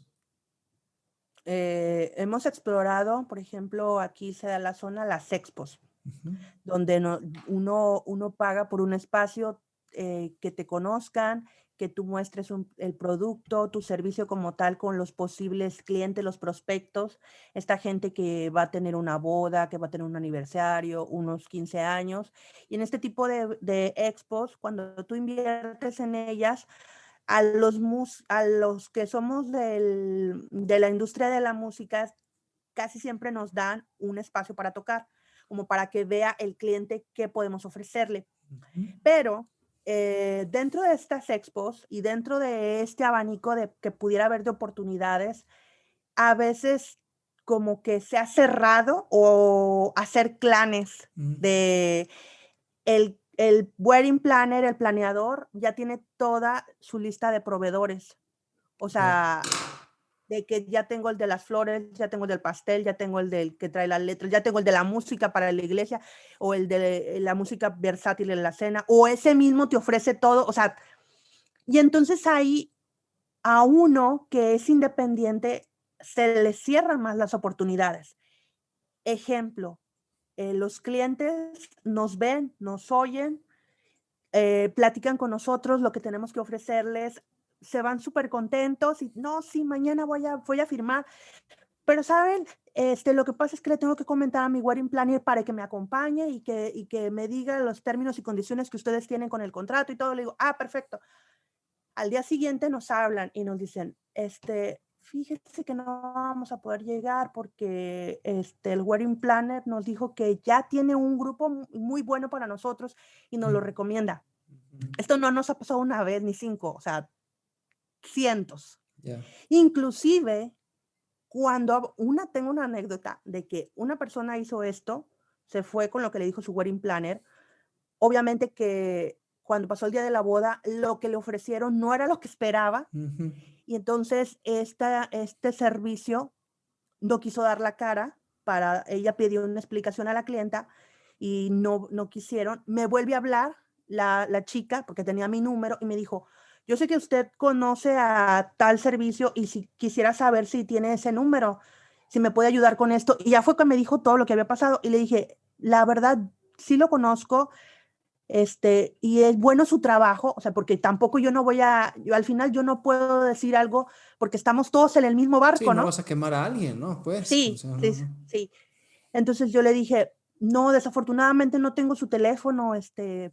Hemos explorado, por ejemplo, aquí se da la zona, las expos, Ujú. donde uno paga por un espacio, que te conozcan, que tú muestres el producto, tu servicio como tal con los posibles clientes, los prospectos, esta gente que va a tener una boda, que va a tener un aniversario, unos 15 años. Y en este tipo de expos, cuando tú inviertes en ellas, a los que somos de la industria de la música, casi siempre nos dan un espacio para tocar, como para que vea el cliente qué podemos ofrecerle. Ujú. Pero dentro de estas expos y dentro de este abanico que pudiera haber de oportunidades, a veces como que se ha cerrado o hacer clanes Mm. de el wedding planner, el planeador, ya tiene toda su lista de proveedores. O sea, de que ya tengo el de las flores, ya tengo el del pastel, ya tengo el del que trae las letras, ya tengo el de la música para la iglesia, o el de la música versátil en la cena, o ese mismo te ofrece todo, o sea, y entonces ahí a uno que es independiente se le cierran más las oportunidades. Ejemplo, los clientes nos ven, nos oyen, platican con nosotros lo que tenemos que ofrecerles, se van súper contentos y no, sí, mañana voy a firmar. Pero, ¿saben? Lo que pasa es que le tengo que comentar a mi wedding planner para que me acompañe y que me diga los términos y condiciones que ustedes tienen con el contrato y todo. Le digo, perfecto. Al día siguiente nos hablan y nos dicen, fíjese que no vamos a poder llegar porque el wedding planner nos dijo que ya tiene un grupo muy bueno para nosotros y nos lo recomienda. Esto no nos ha pasado una vez ni 5, o sea, cientos. Yeah. Inclusive, tengo una anécdota de que una persona hizo esto, se fue con lo que le dijo su wedding planner. Obviamente que cuando pasó el día de la boda, lo que le ofrecieron no era lo que esperaba. Uh-huh. Y entonces este servicio no quiso dar la cara. Ella pidió una explicación a la clienta y no quisieron. Me vuelve a hablar la chica, porque tenía mi número, y me dijo, yo sé que usted conoce a tal servicio y si quisiera saber si tiene ese número, si me puede ayudar con esto. Y ya fue que me dijo todo lo que había pasado y le dije, la verdad, sí lo conozco, y es bueno su trabajo, o sea, porque tampoco yo al final yo no puedo decir algo porque estamos todos en el mismo barco, sí, no ¿no? vas a quemar a alguien, ¿no? Pues. Sí, O sea, sí, sí. Entonces yo le dije, no, desafortunadamente no tengo su teléfono,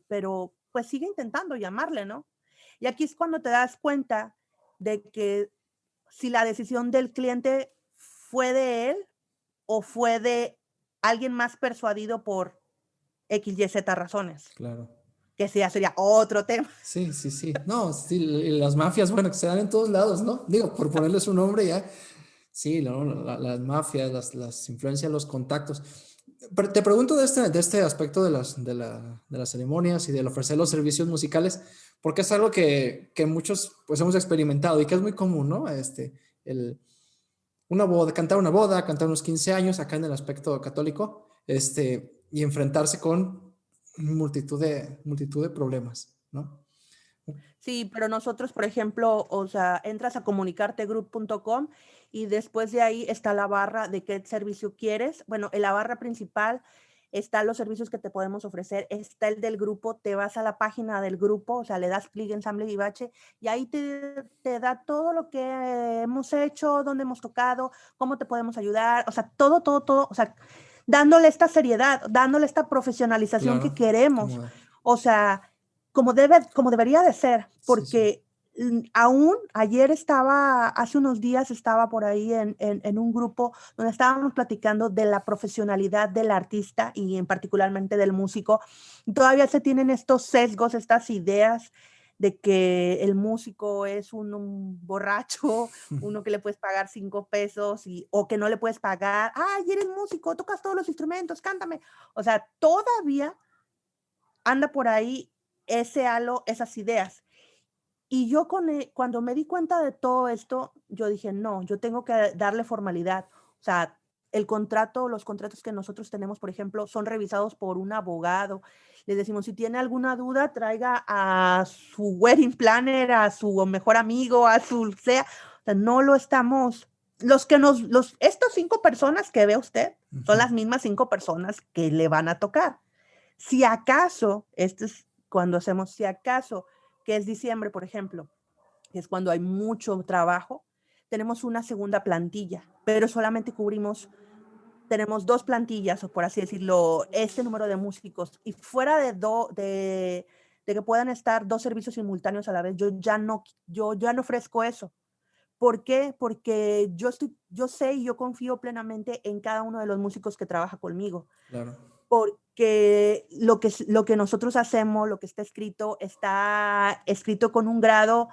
pero pues sigue intentando llamarle, ¿no? Y aquí es cuando te das cuenta de que si la decisión del cliente fue de él o fue de alguien más persuadido por X, Y, Z razones. Claro. Que sí, ya sería otro tema. Sí, sí, sí. No, sí, las mafias, bueno, que se dan en todos lados, ¿no? Digo, por ponerles un nombre ya. Sí, ¿no? Las mafias, las influencias, los contactos. Pero te pregunto de este aspecto de las ceremonias y del ofrecer los servicios musicales, porque es algo que muchos pues hemos experimentado y que es muy común, ¿no? Cantar una boda, cantar unos 15 años acá en el aspecto católico, y enfrentarse con multitud de problemas, ¿no? Sí, pero nosotros, por ejemplo, o sea, entras a comunicartegroup.com y después de ahí está la barra de qué servicio quieres. Bueno, en la barra principal están los servicios que te podemos ofrecer. Está el del grupo, te vas a la página del grupo, o sea, le das clic en Ensamble Vivace y ahí te da todo lo que hemos hecho, dónde hemos tocado, cómo te podemos ayudar, o sea, todo, o sea, dándole esta seriedad, dándole esta profesionalización Claro, que queremos. O sea, como debería de ser, porque aún ayer hace unos días estaba por ahí en un grupo donde estábamos platicando de la profesionalidad del artista y en particularmente del músico. Todavía se tienen estos sesgos, estas ideas de que el músico es un borracho, uno que le puedes pagar 5 pesos o que no le puedes pagar. ¡Ay, eres músico! Tocas todos los instrumentos, cántame. O sea, todavía anda por ahí ese halo, esas ideas. Y yo cuando me di cuenta de todo esto, yo dije, no, yo tengo que darle formalidad. O sea, los contratos que nosotros tenemos, por ejemplo, son revisados por un abogado. Les decimos, si tiene alguna duda, traiga a su wedding planner, a su mejor amigo, a su sea. O sea, no lo estamos... Estos 5 personas que ve usted son las mismas 5 personas que le van a tocar. Si acaso, si acaso, que es diciembre, por ejemplo, que es cuando hay mucho trabajo, tenemos una segunda plantilla, pero solamente tenemos 2 plantillas, o por así decirlo, este número de músicos, y fuera de que puedan estar 2 servicios simultáneos a la vez, yo ya no ofrezco eso. ¿Por qué? Porque yo sé y yo confío plenamente en cada uno de los músicos que trabaja conmigo. Claro. Porque lo que nosotros hacemos, lo que está escrito con un grado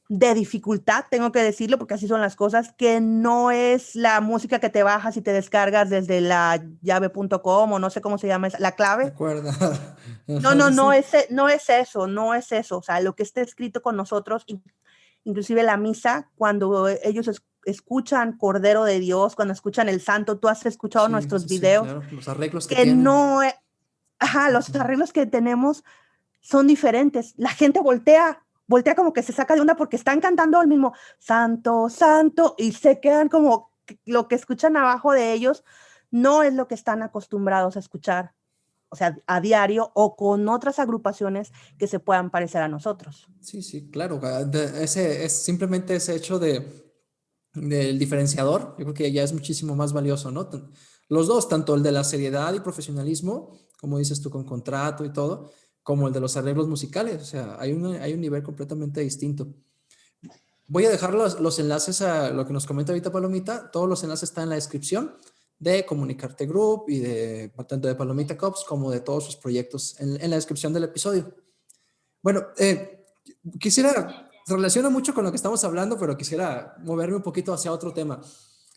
de dificultad, tengo que decirlo, porque así son las cosas, que no es la música que te bajas y te descargas desde la llave.com o no sé cómo se llama, la clave. De acuerdo. No es eso. O sea, lo que está escrito con nosotros inclusive la misa, cuando ellos escuchan Cordero de Dios, cuando escuchan el Santo, tú has escuchado nuestros videos, claro, los arreglos que que tienen. no, los arreglos que tenemos son diferentes. La gente voltea como que se saca de onda porque están cantando el mismo Santo, Santo, y se quedan como lo que escuchan abajo de ellos no es lo que están acostumbrados a escuchar, o sea, a diario o con otras agrupaciones que se puedan parecer a nosotros. Sí, claro. Ese es simplemente ese hecho del diferenciador. Yo creo que ya es muchísimo más valioso, ¿no? Los dos, tanto el de la seriedad y profesionalismo, como dices tú, con contrato y todo, como el de los arreglos musicales. O sea, hay un nivel completamente distinto. Voy a dejar los enlaces a lo que nos comenta ahorita Palomita. Todos los enlaces están en la descripción de Comunicarte Group y tanto de Palomita Cops como de todos sus proyectos en la descripción del episodio. Bueno, se relaciona mucho con lo que estamos hablando, pero quisiera moverme un poquito hacia otro tema.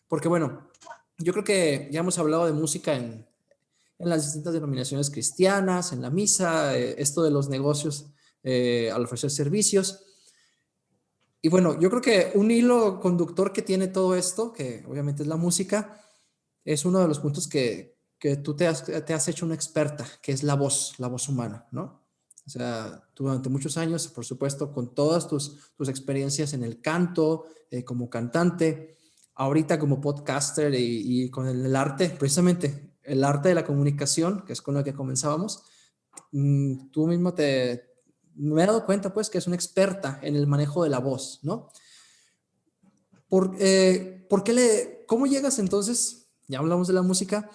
Porque bueno, yo creo que ya hemos hablado de música en las distintas denominaciones cristianas, en la misa, esto de los negocios al ofrecer servicios. Y bueno, yo creo que un hilo conductor que tiene todo esto, que obviamente es la música, es uno de los puntos que tú te has hecho una experta, que es la voz humana, ¿no? O sea, tú durante muchos años, por supuesto, con todas tus experiencias en el canto, como cantante, ahorita como podcaster y con el arte, precisamente el arte de la comunicación, que es con lo que comenzábamos, tú mismo me he dado cuenta pues que es una experta en el manejo de la voz, ¿no? ¿Cómo llegas entonces, ya hablamos de la música,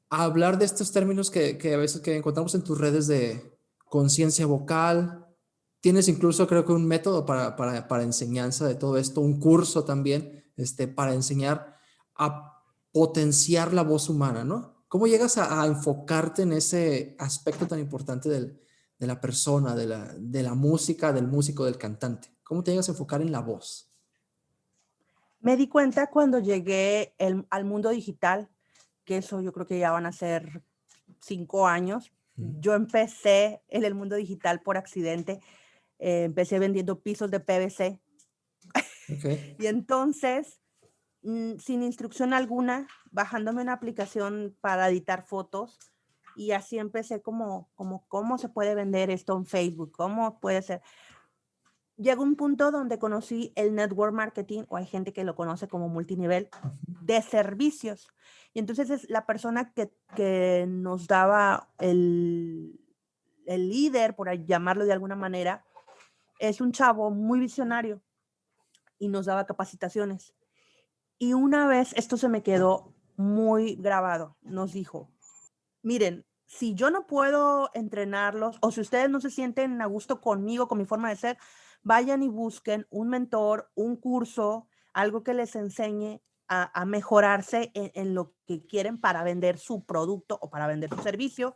a hablar de estos términos que a veces que encontramos en tus redes de conciencia vocal? Tienes incluso creo que un método para enseñanza de todo esto, un curso también para enseñar a potenciar la voz humana, ¿no? ¿Cómo llegas a enfocarte en ese aspecto tan importante de la persona, de la música, del músico, del cantante? ¿Cómo te llegas a enfocar en la voz? Me di cuenta cuando llegué al mundo digital, que eso yo creo que ya van a ser 5 años. Yo empecé en el mundo digital por accidente. Empecé vendiendo pisos de PVC. Okay. Y entonces, sin instrucción alguna, bajándome una aplicación para editar fotos, y así empecé como cómo se puede vender esto en Facebook, cómo puede ser. Llegó un punto donde conocí el network marketing, o hay gente que lo conoce como multinivel, de servicios. Y entonces es la persona que nos daba el líder, por llamarlo de alguna manera, es un chavo muy visionario y nos daba capacitaciones. Y una vez, esto se me quedó muy grabado, nos dijo, miren, si yo no puedo entrenarlos o si ustedes no se sienten a gusto conmigo, con mi forma de ser, vayan y busquen un mentor, un curso, algo que les enseñe a mejorarse en lo que quieren para vender su producto o para vender su servicio.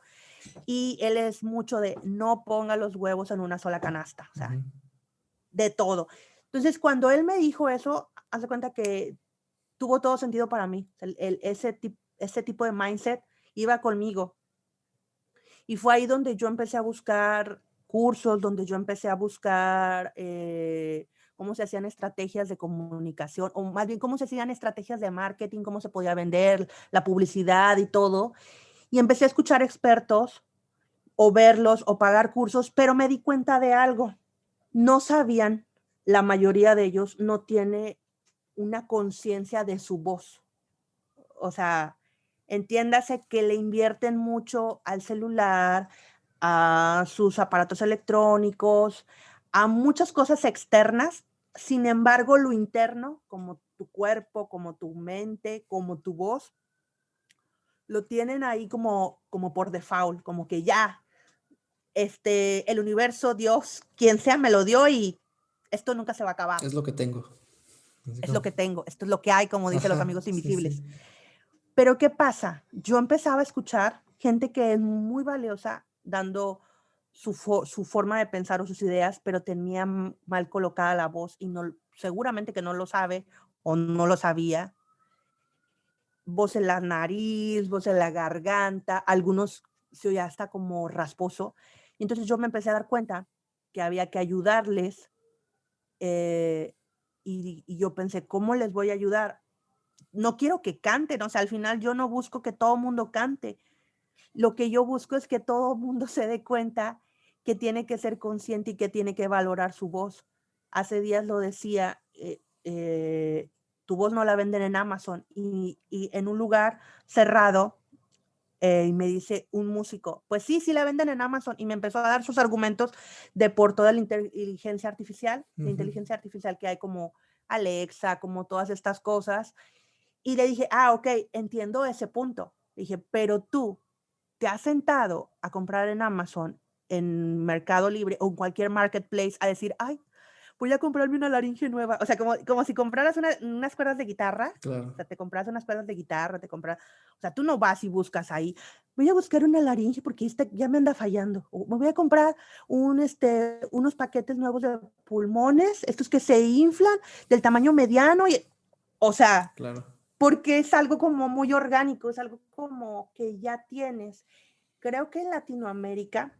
Y él es mucho de no ponga los huevos en una sola canasta, o sea, de todo. Entonces, cuando él me dijo eso, haz de cuenta que tuvo todo sentido para mí. Ese tipo de mindset iba conmigo. Y fue ahí donde yo empecé a buscar cursos, donde yo empecé a buscar cómo se hacían estrategias de comunicación, o más bien cómo se hacían estrategias de marketing, cómo se podía vender, la publicidad y todo. Y empecé a escuchar expertos o verlos o pagar cursos, pero me di cuenta de algo. No sabían, la mayoría de ellos no tiene una conciencia de su voz. O sea, entiéndase que le invierten mucho al celular, a sus aparatos electrónicos, a muchas cosas externas. Sin embargo, lo interno, como tu cuerpo, como tu mente, como tu voz, lo tienen ahí como por default, como que ya, el universo, Dios, quien sea, me lo dio y esto nunca se va a acabar. Es lo que tengo. Es lo que tengo, esto es lo que hay, como dicen los amigos invisibles. Sí. Pero ¿qué pasa? Yo empezaba a escuchar gente que es muy valiosa dando su forma de pensar o sus ideas, pero tenía mal colocada la voz y no, seguramente que no lo sabe o no lo sabía. Voz en la nariz, voz en la garganta, algunos se oía hasta como rasposo. Y entonces yo me empecé a dar cuenta que había que ayudarles y yo pensé, ¿cómo les voy a ayudar? No quiero que canten, o sea, al final yo no busco que todo el mundo cante. Lo que yo busco es que todo el mundo se dé cuenta que tiene que ser consciente y que tiene que valorar su voz. Hace días lo decía, tu voz no la venden en Amazon y en un lugar cerrado, y me dice un músico, pues sí, sí la venden en Amazon, y me empezó a dar sus argumentos de por toda la inteligencia artificial, la inteligencia artificial que hay, como Alexa, como todas estas cosas, y le dije, ok, entiendo ese punto. Le dije, pero tú te has sentado a comprar en Amazon, en Mercado Libre o en cualquier marketplace a decir, ay, voy a comprarme una laringe nueva. O sea, como si compraras unas cuerdas de guitarra. Claro. O sea, te compras unas cuerdas de guitarra, o sea, tú no vas y buscas ahí, voy a buscar una laringe porque ya me anda fallando. O me voy a comprar unos paquetes nuevos de pulmones, estos que se inflan del tamaño mediano. O sea, Claro. porque es algo como muy orgánico, es algo como que ya tienes. Creo que en Latinoamérica,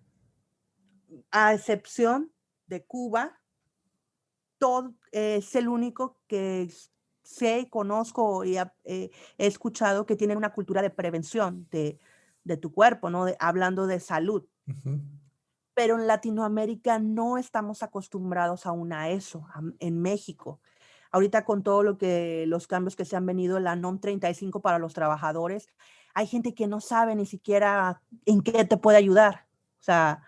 a excepción de Cuba, todo es el único que sé, conozco y he escuchado que tienen una cultura de prevención de tu cuerpo, ¿no? Hablando de salud. Pero en Latinoamérica no estamos acostumbrados aún a eso, en México. Ahorita con todo los cambios que se han venido, la NOM 35 para los trabajadores, hay gente que no sabe ni siquiera en qué te puede ayudar. O sea,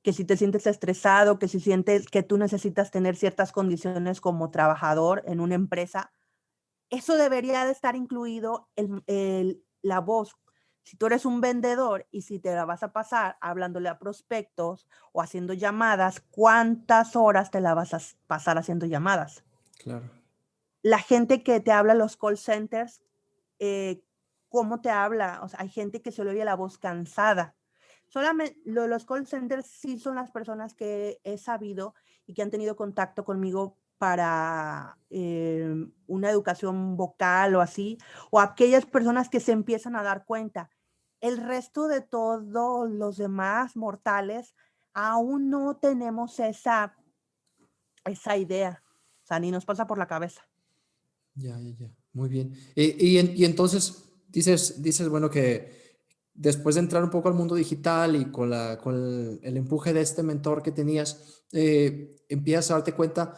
que si te sientes estresado, que si sientes que tú necesitas tener ciertas condiciones como trabajador en una empresa, eso debería de estar incluido la voz. Si tú eres un vendedor y si te la vas a pasar hablándole a prospectos o haciendo llamadas, ¿cuántas horas te la vas a pasar haciendo llamadas? Claro. La gente que te habla en los call centers, ¿cómo te habla? O sea, hay gente que se le oye la voz cansada. Solamente los call centers sí son las personas que he sabido y que han tenido contacto conmigo para una educación vocal o así, o aquellas personas que se empiezan a dar cuenta. El resto de todos los demás mortales aún no tenemos esa idea, o sea, ni nos pasa por la cabeza. Ya. Muy bien. Y entonces dices, bueno, que después de entrar un poco al mundo digital y con el empuje de este mentor que tenías, empiezas a darte cuenta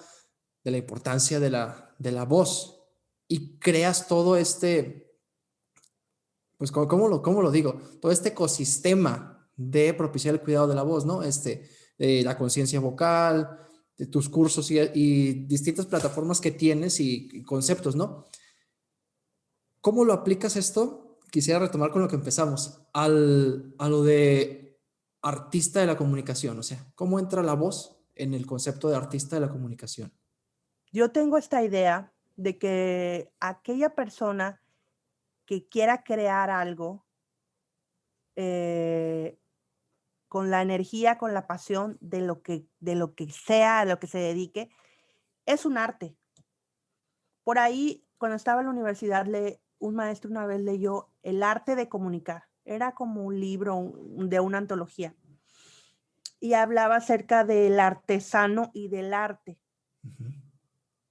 de la importancia de la voz y creas todo pues, ¿cómo lo digo? Todo este ecosistema de propiciar el cuidado de la voz, ¿no? La conciencia vocal, de tus cursos y distintas plataformas que tienes y conceptos, ¿no? ¿Cómo lo aplicas esto? Quisiera retomar con lo que empezamos, a lo de artista de la comunicación, o sea, ¿cómo entra la voz en el concepto de artista de la comunicación? Yo tengo esta idea de que aquella persona que quiera crear algo con la energía, con la pasión de lo que sea, a lo que se dedique, es un arte. Por ahí, cuando estaba en la universidad, un maestro una vez leyó El arte de comunicar. Era como un libro de una antología. Y hablaba acerca del artesano y del arte.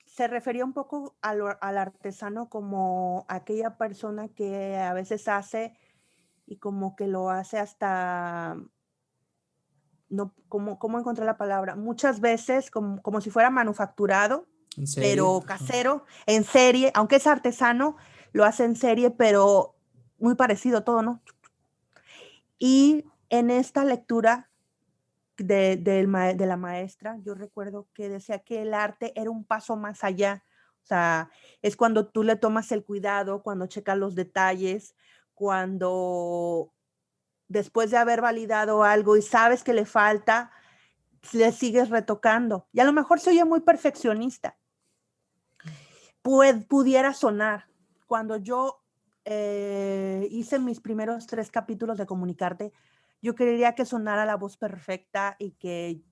Se refería un poco al artesano como aquella persona que a veces hace y como que lo hace hasta, no, ¿cómo encontrar la palabra? Muchas veces como si fuera manufacturado, ¿En serie? pero casero, en serie, aunque es artesano, lo hace en serie, pero muy parecido todo, ¿no? Y en esta lectura de la maestra, yo recuerdo que decía que el arte era un paso más allá. O sea, es cuando tú le tomas el cuidado, cuando checas los detalles, cuando después de haber validado algo y sabes que le falta, le sigues retocando. Y a lo mejor se oye muy perfeccionista. Pudiera sonar. Cuando yo hice mis primeros 3 capítulos de Comunicarte, yo quería que sonara la voz perfecta y que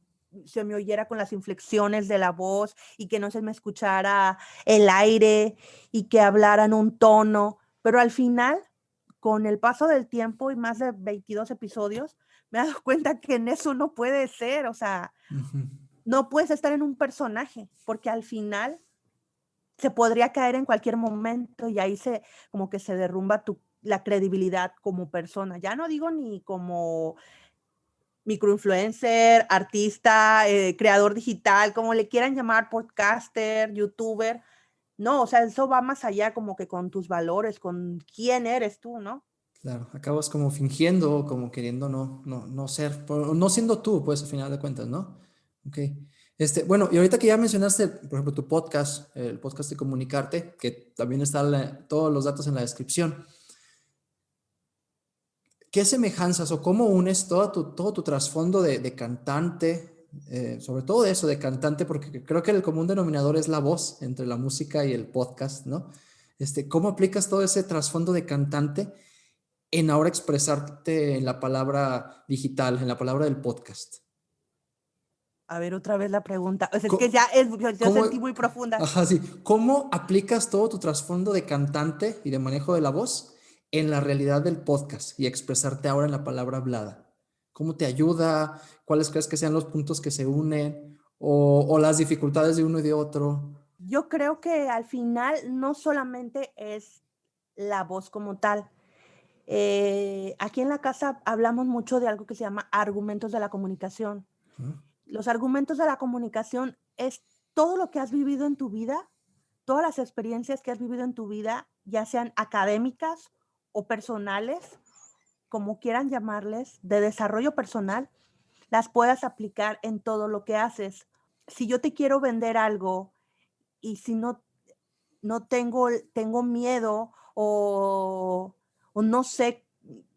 se me oyera con las inflexiones de la voz y que no se me escuchara el aire y que hablara en un tono. Pero al final, con el paso del tiempo y más de 22 episodios, me he dado cuenta que en eso no puede ser. O sea, no puedes estar en un personaje, porque al final se podría caer en cualquier momento y ahí como que se derrumba la credibilidad como persona. Ya no digo ni como microinfluencer, artista, creador digital, como le quieran llamar, podcaster, youtuber. No, o sea, eso va más allá como que con tus valores, con quién eres tú, ¿no? Claro, acabas como fingiendo, como queriendo no ser, no siendo tú, pues, al final de cuentas, ¿no? Ok. Bueno, y ahorita que ya mencionaste, por ejemplo, tu podcast, el podcast de Comunicarte, que también están todos los datos en la descripción. ¿Qué semejanzas o cómo unes todo tu trasfondo de cantante, sobre todo eso de cantante, porque creo que el común denominador es la voz entre la música y el podcast, ¿no? ¿Cómo aplicas todo ese trasfondo de cantante en ahora expresarte en la palabra digital, en la palabra del podcast? A ver, otra vez la pregunta. O sea, es que ¿Cómo, yo sentí muy profunda. ajá, sí. ¿Cómo aplicas todo tu trasfondo de cantante y de manejo de la voz en la realidad del podcast y expresarte ahora en la palabra hablada? ¿Cómo te ayuda? ¿Cuáles crees que sean los puntos que se unen? ¿O las dificultades de uno y de otro? Yo creo que al final no solamente es la voz como tal. Aquí en la casa hablamos mucho de algo que se llama argumentos de la comunicación. ¿Ah? Los argumentos de la comunicación es todo lo que has vivido en tu vida, todas las experiencias que has vivido en tu vida, ya sean académicas o personales, como quieran llamarles, de desarrollo personal, las puedas aplicar en todo lo que haces. Si yo te quiero vender algo y si no tengo miedo o no sé,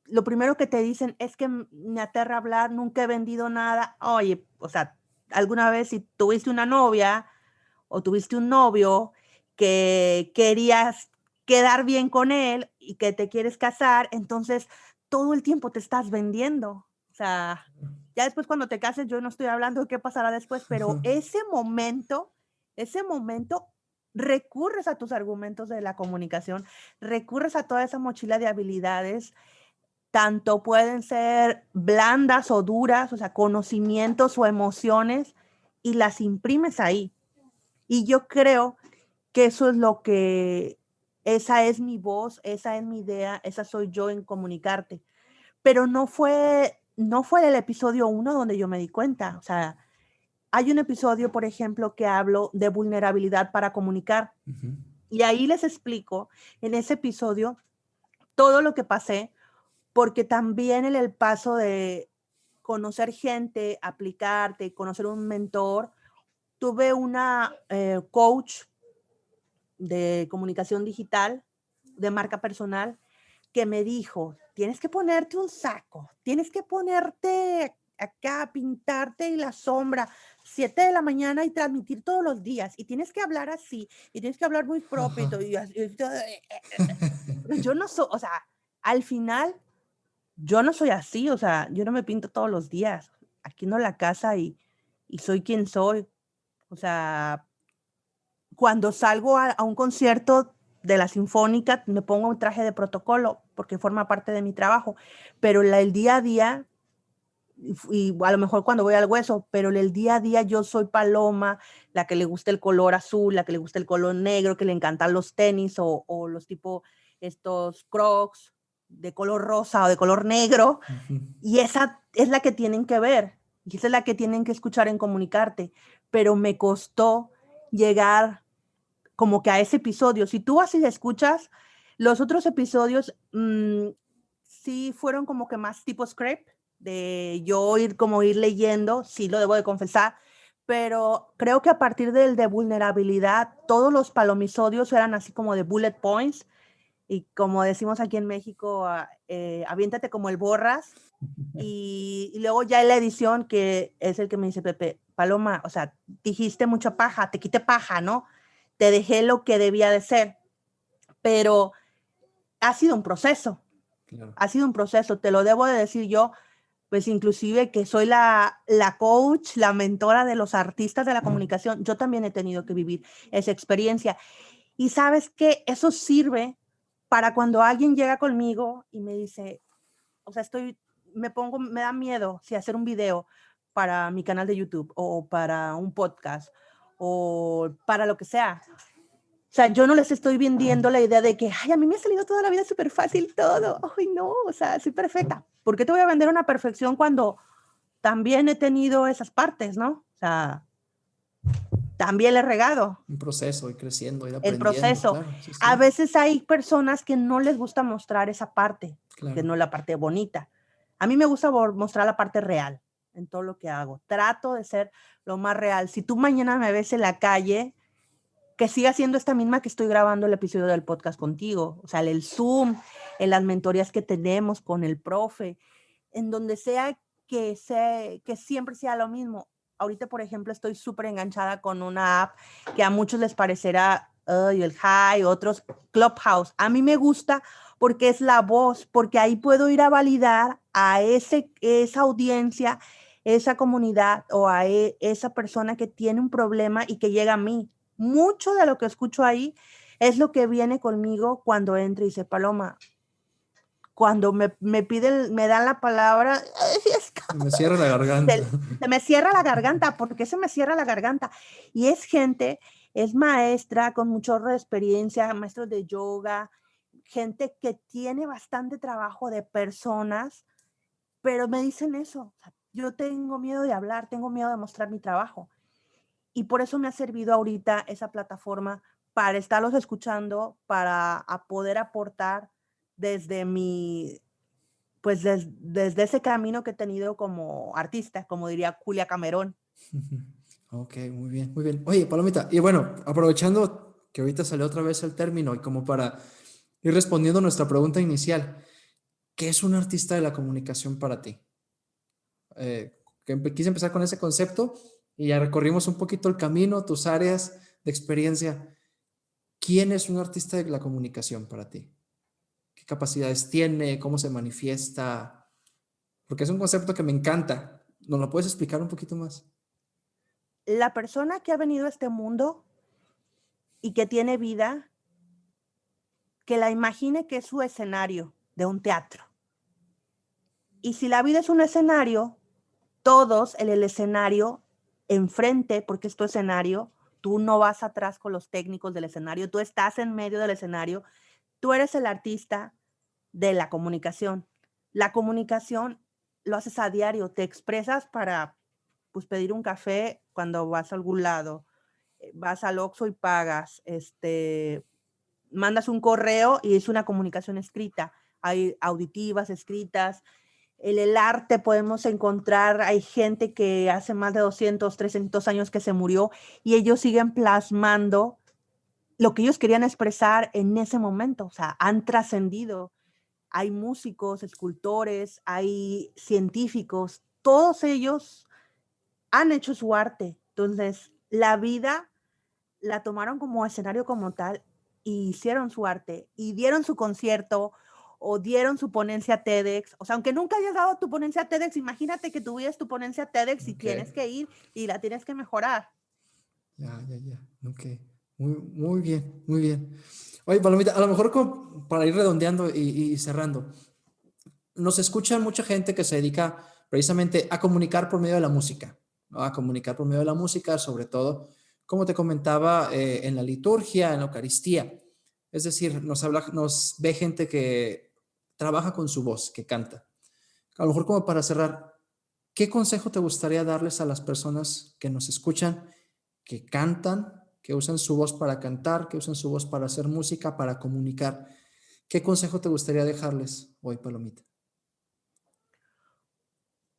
lo primero que te dicen es que me aterra hablar, nunca he vendido nada. Oye, o sea, alguna vez si tuviste una novia o tuviste un novio que querías quedar bien con él y que te quieres casar, entonces todo el tiempo te estás vendiendo. O sea, ya después cuando te cases, yo no estoy hablando de qué pasará después, pero ese momento recurres a tus argumentos de la comunicación, recurres a toda esa mochila de habilidades, tanto pueden ser blandas o duras, o sea, conocimientos o emociones, y las imprimes ahí. Y yo creo que eso es esa es mi voz, esa es mi idea, esa soy yo en comunicarte. Pero no fue el episodio 1 donde yo me di cuenta. O sea, hay un episodio, por ejemplo, que hablo de vulnerabilidad para comunicar. Uh-huh. Y ahí les explico en ese episodio todo lo que pasé, porque también en el paso de conocer gente, aplicarte, conocer un mentor, tuve una coach de comunicación digital, de marca personal, que me dijo, tienes que ponerte un saco, tienes que ponerte acá, pintarte y la sombra, 7 de la mañana y transmitir todos los días, y tienes que hablar así, y tienes que hablar muy propio, pero yo no soy, o sea, al final, yo no soy así, o sea, yo no me pinto todos los días, aquí no la casa y soy quien soy, o sea, cuando salgo a un concierto de la Sinfónica, me pongo un traje de protocolo porque forma parte de mi trabajo, pero el día a día, y a lo mejor cuando voy al Hueso, pero el día a día yo soy Paloma, la que le gusta el color azul, la que le gusta el color negro, que le encantan los tenis o los tipo estos Crocs de color rosa o de color negro, Uh-huh. y esa es la que tienen que ver, y esa es la que tienen que escuchar en comunicarte, pero me costó llegar como que a ese episodio. Si tú así escuchas, los otros episodios sí fueron como que más tipo script, de yo ir leyendo, sí lo debo de confesar, pero creo que a partir del de vulnerabilidad, todos los palomisodios eran así como de bullet points, y como decimos aquí en México, aviéntate como el borras, y luego ya en la edición, que es el que me dice Pepe, Paloma, o sea, dijiste mucha paja, te quité paja, ¿no? Te dejé lo que debía de ser, pero ha sido un proceso, Claro. ha sido un proceso, te lo debo de decir yo, pues inclusive que soy la coach, la mentora de los artistas de la comunicación, yo también he tenido que vivir esa experiencia. Y sabes que eso sirve para cuando alguien llega conmigo y me dice, o sea, me da miedo si hacer un video, para mi canal de YouTube o para un podcast o para lo que sea. O sea, yo no les estoy vendiendo la idea de que, ay, a mí me ha salido toda la vida súper fácil todo. Ay, no, o sea, soy perfecta. ¿Por qué te voy a vender una perfección cuando también he tenido esas partes, ¿no? O sea, también le he regado. Un proceso, ir creciendo, ir El aprendiendo, proceso. claro. Sí, A sí, veces hay personas que no les gusta mostrar esa parte, que claro. no es la parte bonita. A mí me gusta mostrar la parte real en todo lo que hago. Trato de ser lo más real. Si tú mañana me ves en la calle, que siga siendo esta misma que estoy grabando el episodio del podcast contigo. O sea, el Zoom, en las mentorías que tenemos con el profe, en donde sea que siempre sea lo mismo. Ahorita, por ejemplo, estoy súper enganchada con una app que a muchos les parecerá el Hi, otros Clubhouse. A mí me gusta porque es la voz, porque ahí puedo ir a validar a esa audiencia, esa comunidad o a esa persona que tiene un problema y que llega a mí. Mucho de lo que escucho ahí es lo que viene conmigo cuando entro y dice, Paloma, cuando me piden, me dan la palabra, Me cierra la garganta. se me cierra la garganta. ¿Por qué se me cierra la garganta? Y es gente, es maestra con mucha experiencia, maestros de yoga, gente que tiene bastante trabajo de personas, pero me dicen eso. O sea, yo tengo miedo de hablar, tengo miedo de mostrar mi trabajo. Y por eso me ha servido ahorita esa plataforma para estarlos escuchando, para poder aportar desde mi, pues desde ese camino que he tenido como artista, como diría Julia Camerón. Ok, muy bien, muy bien. Oye, Palomita, y bueno, aprovechando que ahorita salió otra vez el término y como para ir respondiendo a nuestra pregunta inicial, ¿qué es un artista de la comunicación para ti? Quise empezar con ese concepto y ya recorrimos un poquito el camino, tus áreas de experiencia. ¿Quién es un artista de la comunicación para ti? ¿Qué capacidades tiene? ¿Cómo se manifiesta? Porque es un concepto que me encanta. ¿Nos lo puedes explicar un poquito más? La persona que ha venido a este mundo y que tiene vida, que la imagine que es su escenario de un teatro. Y si la vida es un escenario, todos en el escenario, enfrente, porque es tu escenario, tú no vas atrás con los técnicos del escenario, tú estás en medio del escenario, tú eres el artista de la comunicación. La comunicación lo haces a diario, te expresas para pues, pedir un café cuando vas a algún lado, vas al Oxxo y pagas, mandas un correo y es una comunicación escrita, hay auditivas, escritas. El arte podemos encontrar, hay gente que hace más de 200, 300 años que se murió y ellos siguen plasmando lo que ellos querían expresar en ese momento, o sea, han trascendido. Hay músicos, escultores, hay científicos, todos ellos han hecho su arte. Entonces, la vida la tomaron como escenario como tal y hicieron su arte y dieron su concierto o dieron su ponencia TEDx. O sea, aunque nunca hayas dado tu ponencia TEDx, imagínate que tuvieras tu ponencia TEDx y tienes que ir y la tienes que mejorar. Ya. Ok. Muy bien, muy bien. Oye, Palomita, a lo mejor como para ir redondeando y cerrando, nos escucha mucha gente que se dedica precisamente a comunicar por medio de la música, ¿no? A comunicar por medio de la música, sobre todo, como te comentaba, en la liturgia, en la Eucaristía. Es decir, nos ve gente que trabaja con su voz, que canta. A lo mejor como para cerrar, ¿qué consejo te gustaría darles a las personas que nos escuchan, que cantan, que usan su voz para cantar, que usan su voz para hacer música, para comunicar? ¿Qué consejo te gustaría dejarles hoy, Palomita?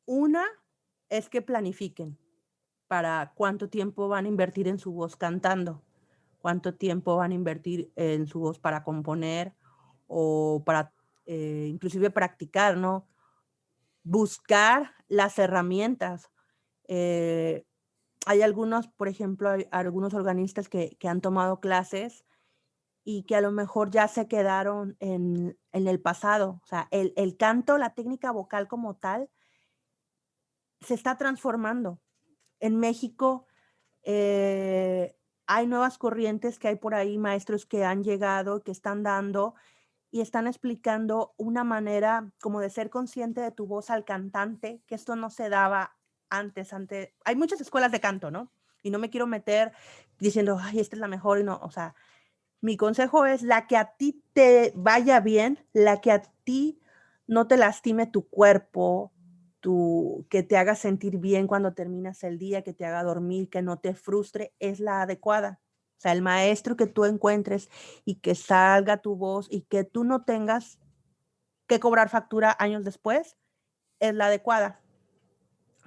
Una es que planifiquen para cuánto tiempo van a invertir en su voz cantando, cuánto tiempo van a invertir en su voz para componer o para inclusive practicar, ¿no? Buscar las herramientas. Hay algunos, por ejemplo, hay algunos organistas que han tomado clases y que a lo mejor ya se quedaron en el pasado. O sea, el canto, la técnica vocal como tal, se está transformando. En México hay nuevas corrientes que hay por ahí, maestros que han llegado, que están dando y están explicando una manera como de ser consciente de tu voz al cantante, que esto no se daba antes, hay muchas escuelas de canto, ¿no? Y no me quiero meter diciendo, ay, esta es la mejor, y no, o sea, mi consejo es la que a ti te vaya bien, la que a ti no te lastime tu cuerpo, que te haga sentir bien cuando terminas el día, que te haga dormir, que no te frustre, es la adecuada. O sea, el maestro que tú encuentres y que salga tu voz y que tú no tengas que cobrar factura años después, es la adecuada.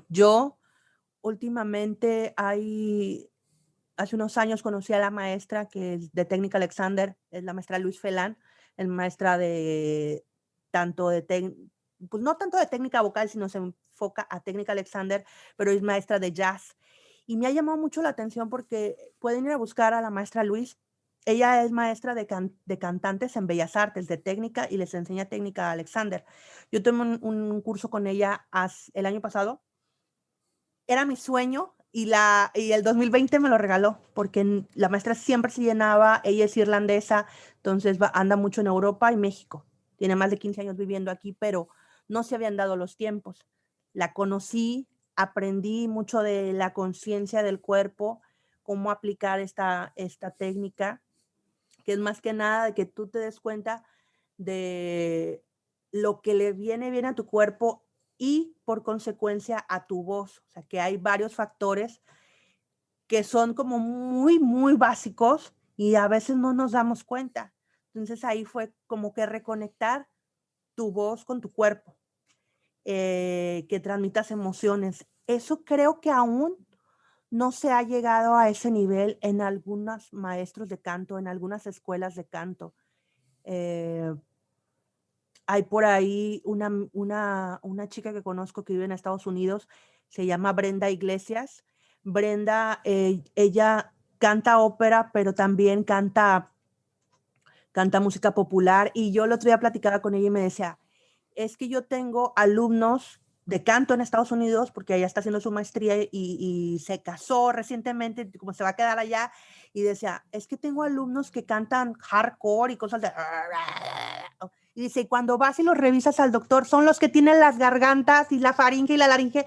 Yo últimamente hace unos años conocí a la maestra que es de técnica Alexander, es la maestra Luis Felán, es maestra de pues no tanto de técnica vocal, sino se enfoca a técnica Alexander, pero es maestra de jazz. Y me ha llamado mucho la atención porque pueden ir a buscar a la maestra Luis. Ella es maestra de cantantes en Bellas Artes, de técnica, y les enseña técnica a Alexander. Yo tomé un curso con ella el año pasado. Era mi sueño y el 2020 me lo regaló porque la maestra siempre se llenaba. Ella es irlandesa, entonces anda mucho en Europa y México. Tiene más de 15 años viviendo aquí, pero no se habían dado los tiempos. La conocí, aprendí mucho de la conciencia del cuerpo, cómo aplicar esta técnica, que es más que nada de que tú te des cuenta de lo que le viene bien a tu cuerpo y por consecuencia a tu voz. O sea, que hay varios factores que son como muy, muy básicos y a veces no nos damos cuenta. Entonces ahí fue como que reconectar tu voz con tu cuerpo, que transmitas emociones. Eso creo que aún no se ha llegado a ese nivel en algunos maestros de canto, en algunas escuelas de canto. Hay por ahí una chica que conozco que vive en Estados Unidos, se llama Brenda Iglesias. Brenda, ella canta ópera, pero también canta música popular. Y yo el otro día platicaba con ella y me decía, es que yo tengo alumnos de canto en Estados Unidos, porque ella está haciendo su maestría y se casó recientemente, como se va a quedar allá, y decía, es que tengo alumnos que cantan hardcore y cosas de... Y dice, cuando vas y los revisas al doctor, son los que tienen las gargantas y la faringe y la laringe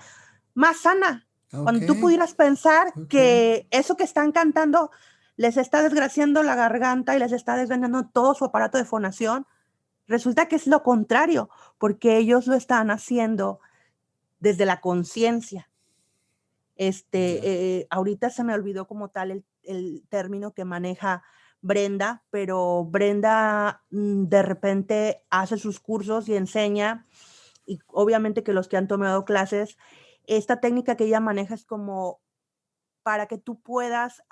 más sana. Okay. Cuando tú pudieras pensar que eso que están cantando les está desgraciando la garganta y les está desgastando todo su aparato de fonación, resulta que es lo contrario, porque ellos lo están haciendo desde la conciencia. Ahorita se me olvidó como tal el término que maneja Brenda, pero Brenda de repente hace sus cursos y enseña, y obviamente que los que han tomado clases, esta técnica que ella maneja es como para que tú puedas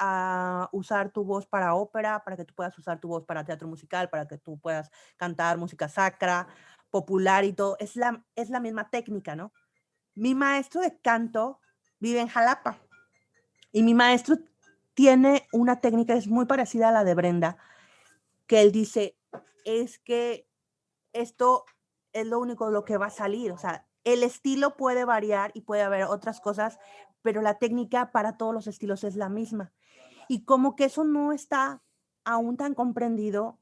usar tu voz para ópera, para que tú puedas usar tu voz para teatro musical, para que tú puedas cantar música sacra, popular y todo. Es la misma técnica, ¿no? Mi maestro de canto vive en Jalapa y mi maestro tiene una técnica que es muy parecida a la de Brenda, que él dice, es que esto es lo único de lo que va a salir. O sea, el estilo puede variar y puede haber otras cosas, pero la técnica para todos los estilos es la misma. Y como que eso no está aún tan comprendido,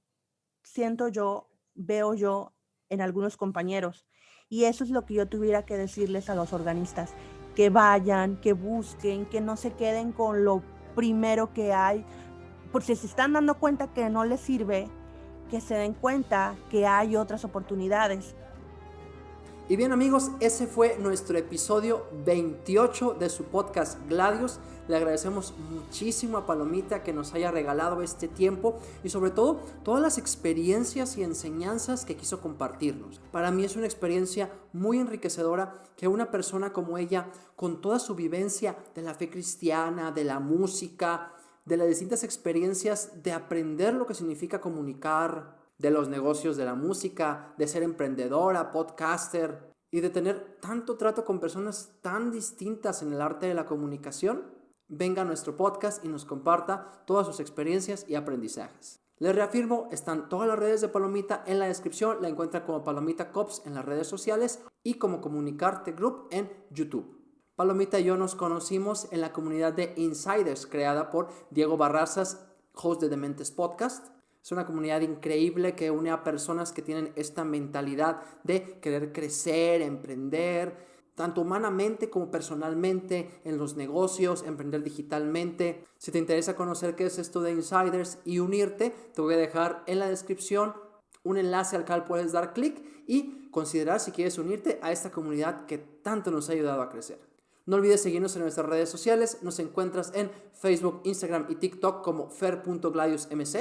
veo yo en algunos compañeros. Y eso es lo que yo tuviera que decirles a los organistas, que vayan, que busquen, que no se queden con lo primero que hay, porque si se están dando cuenta que no les sirve, que se den cuenta que hay otras oportunidades. Y bien amigos, ese fue nuestro episodio 28 de su podcast Gladius. Le agradecemos muchísimo a Palomita que nos haya regalado este tiempo y sobre todo todas las experiencias y enseñanzas que quiso compartirnos. Para mí es una experiencia muy enriquecedora que una persona como ella, con toda su vivencia de la fe cristiana, de la música, de las distintas experiencias de aprender lo que significa comunicar, de los negocios de la música, de ser emprendedora, podcaster y de tener tanto trato con personas tan distintas en el arte de la comunicación, venga a nuestro podcast y nos comparta todas sus experiencias y aprendizajes. Les reafirmo, están todas las redes de Palomita en la descripción, la encuentra como Palomita Cops en las redes sociales y como Comunicarte Group en YouTube. Palomita y yo nos conocimos en la comunidad de Insiders creada por Diego Barrazas, host de Dementes Podcast. Es una comunidad increíble que une a personas que tienen esta mentalidad de querer crecer, emprender, tanto humanamente como personalmente, en los negocios, emprender digitalmente. Si te interesa conocer qué es esto de Insiders y unirte, te voy a dejar en la descripción un enlace al cual puedes dar clic y considerar si quieres unirte a esta comunidad que tanto nos ha ayudado a crecer. No olvides seguirnos en nuestras redes sociales. Nos encuentras en Facebook, Instagram y TikTok como fer.gladiusmc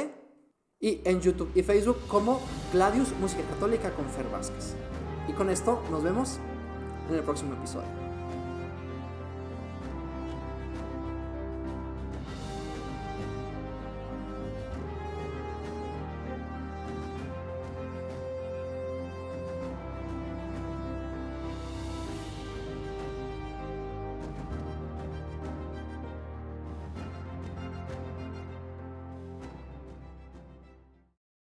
y en YouTube y Facebook como Gladius Música Católica con Fer Vázquez. Y con esto nos vemos en el próximo episodio.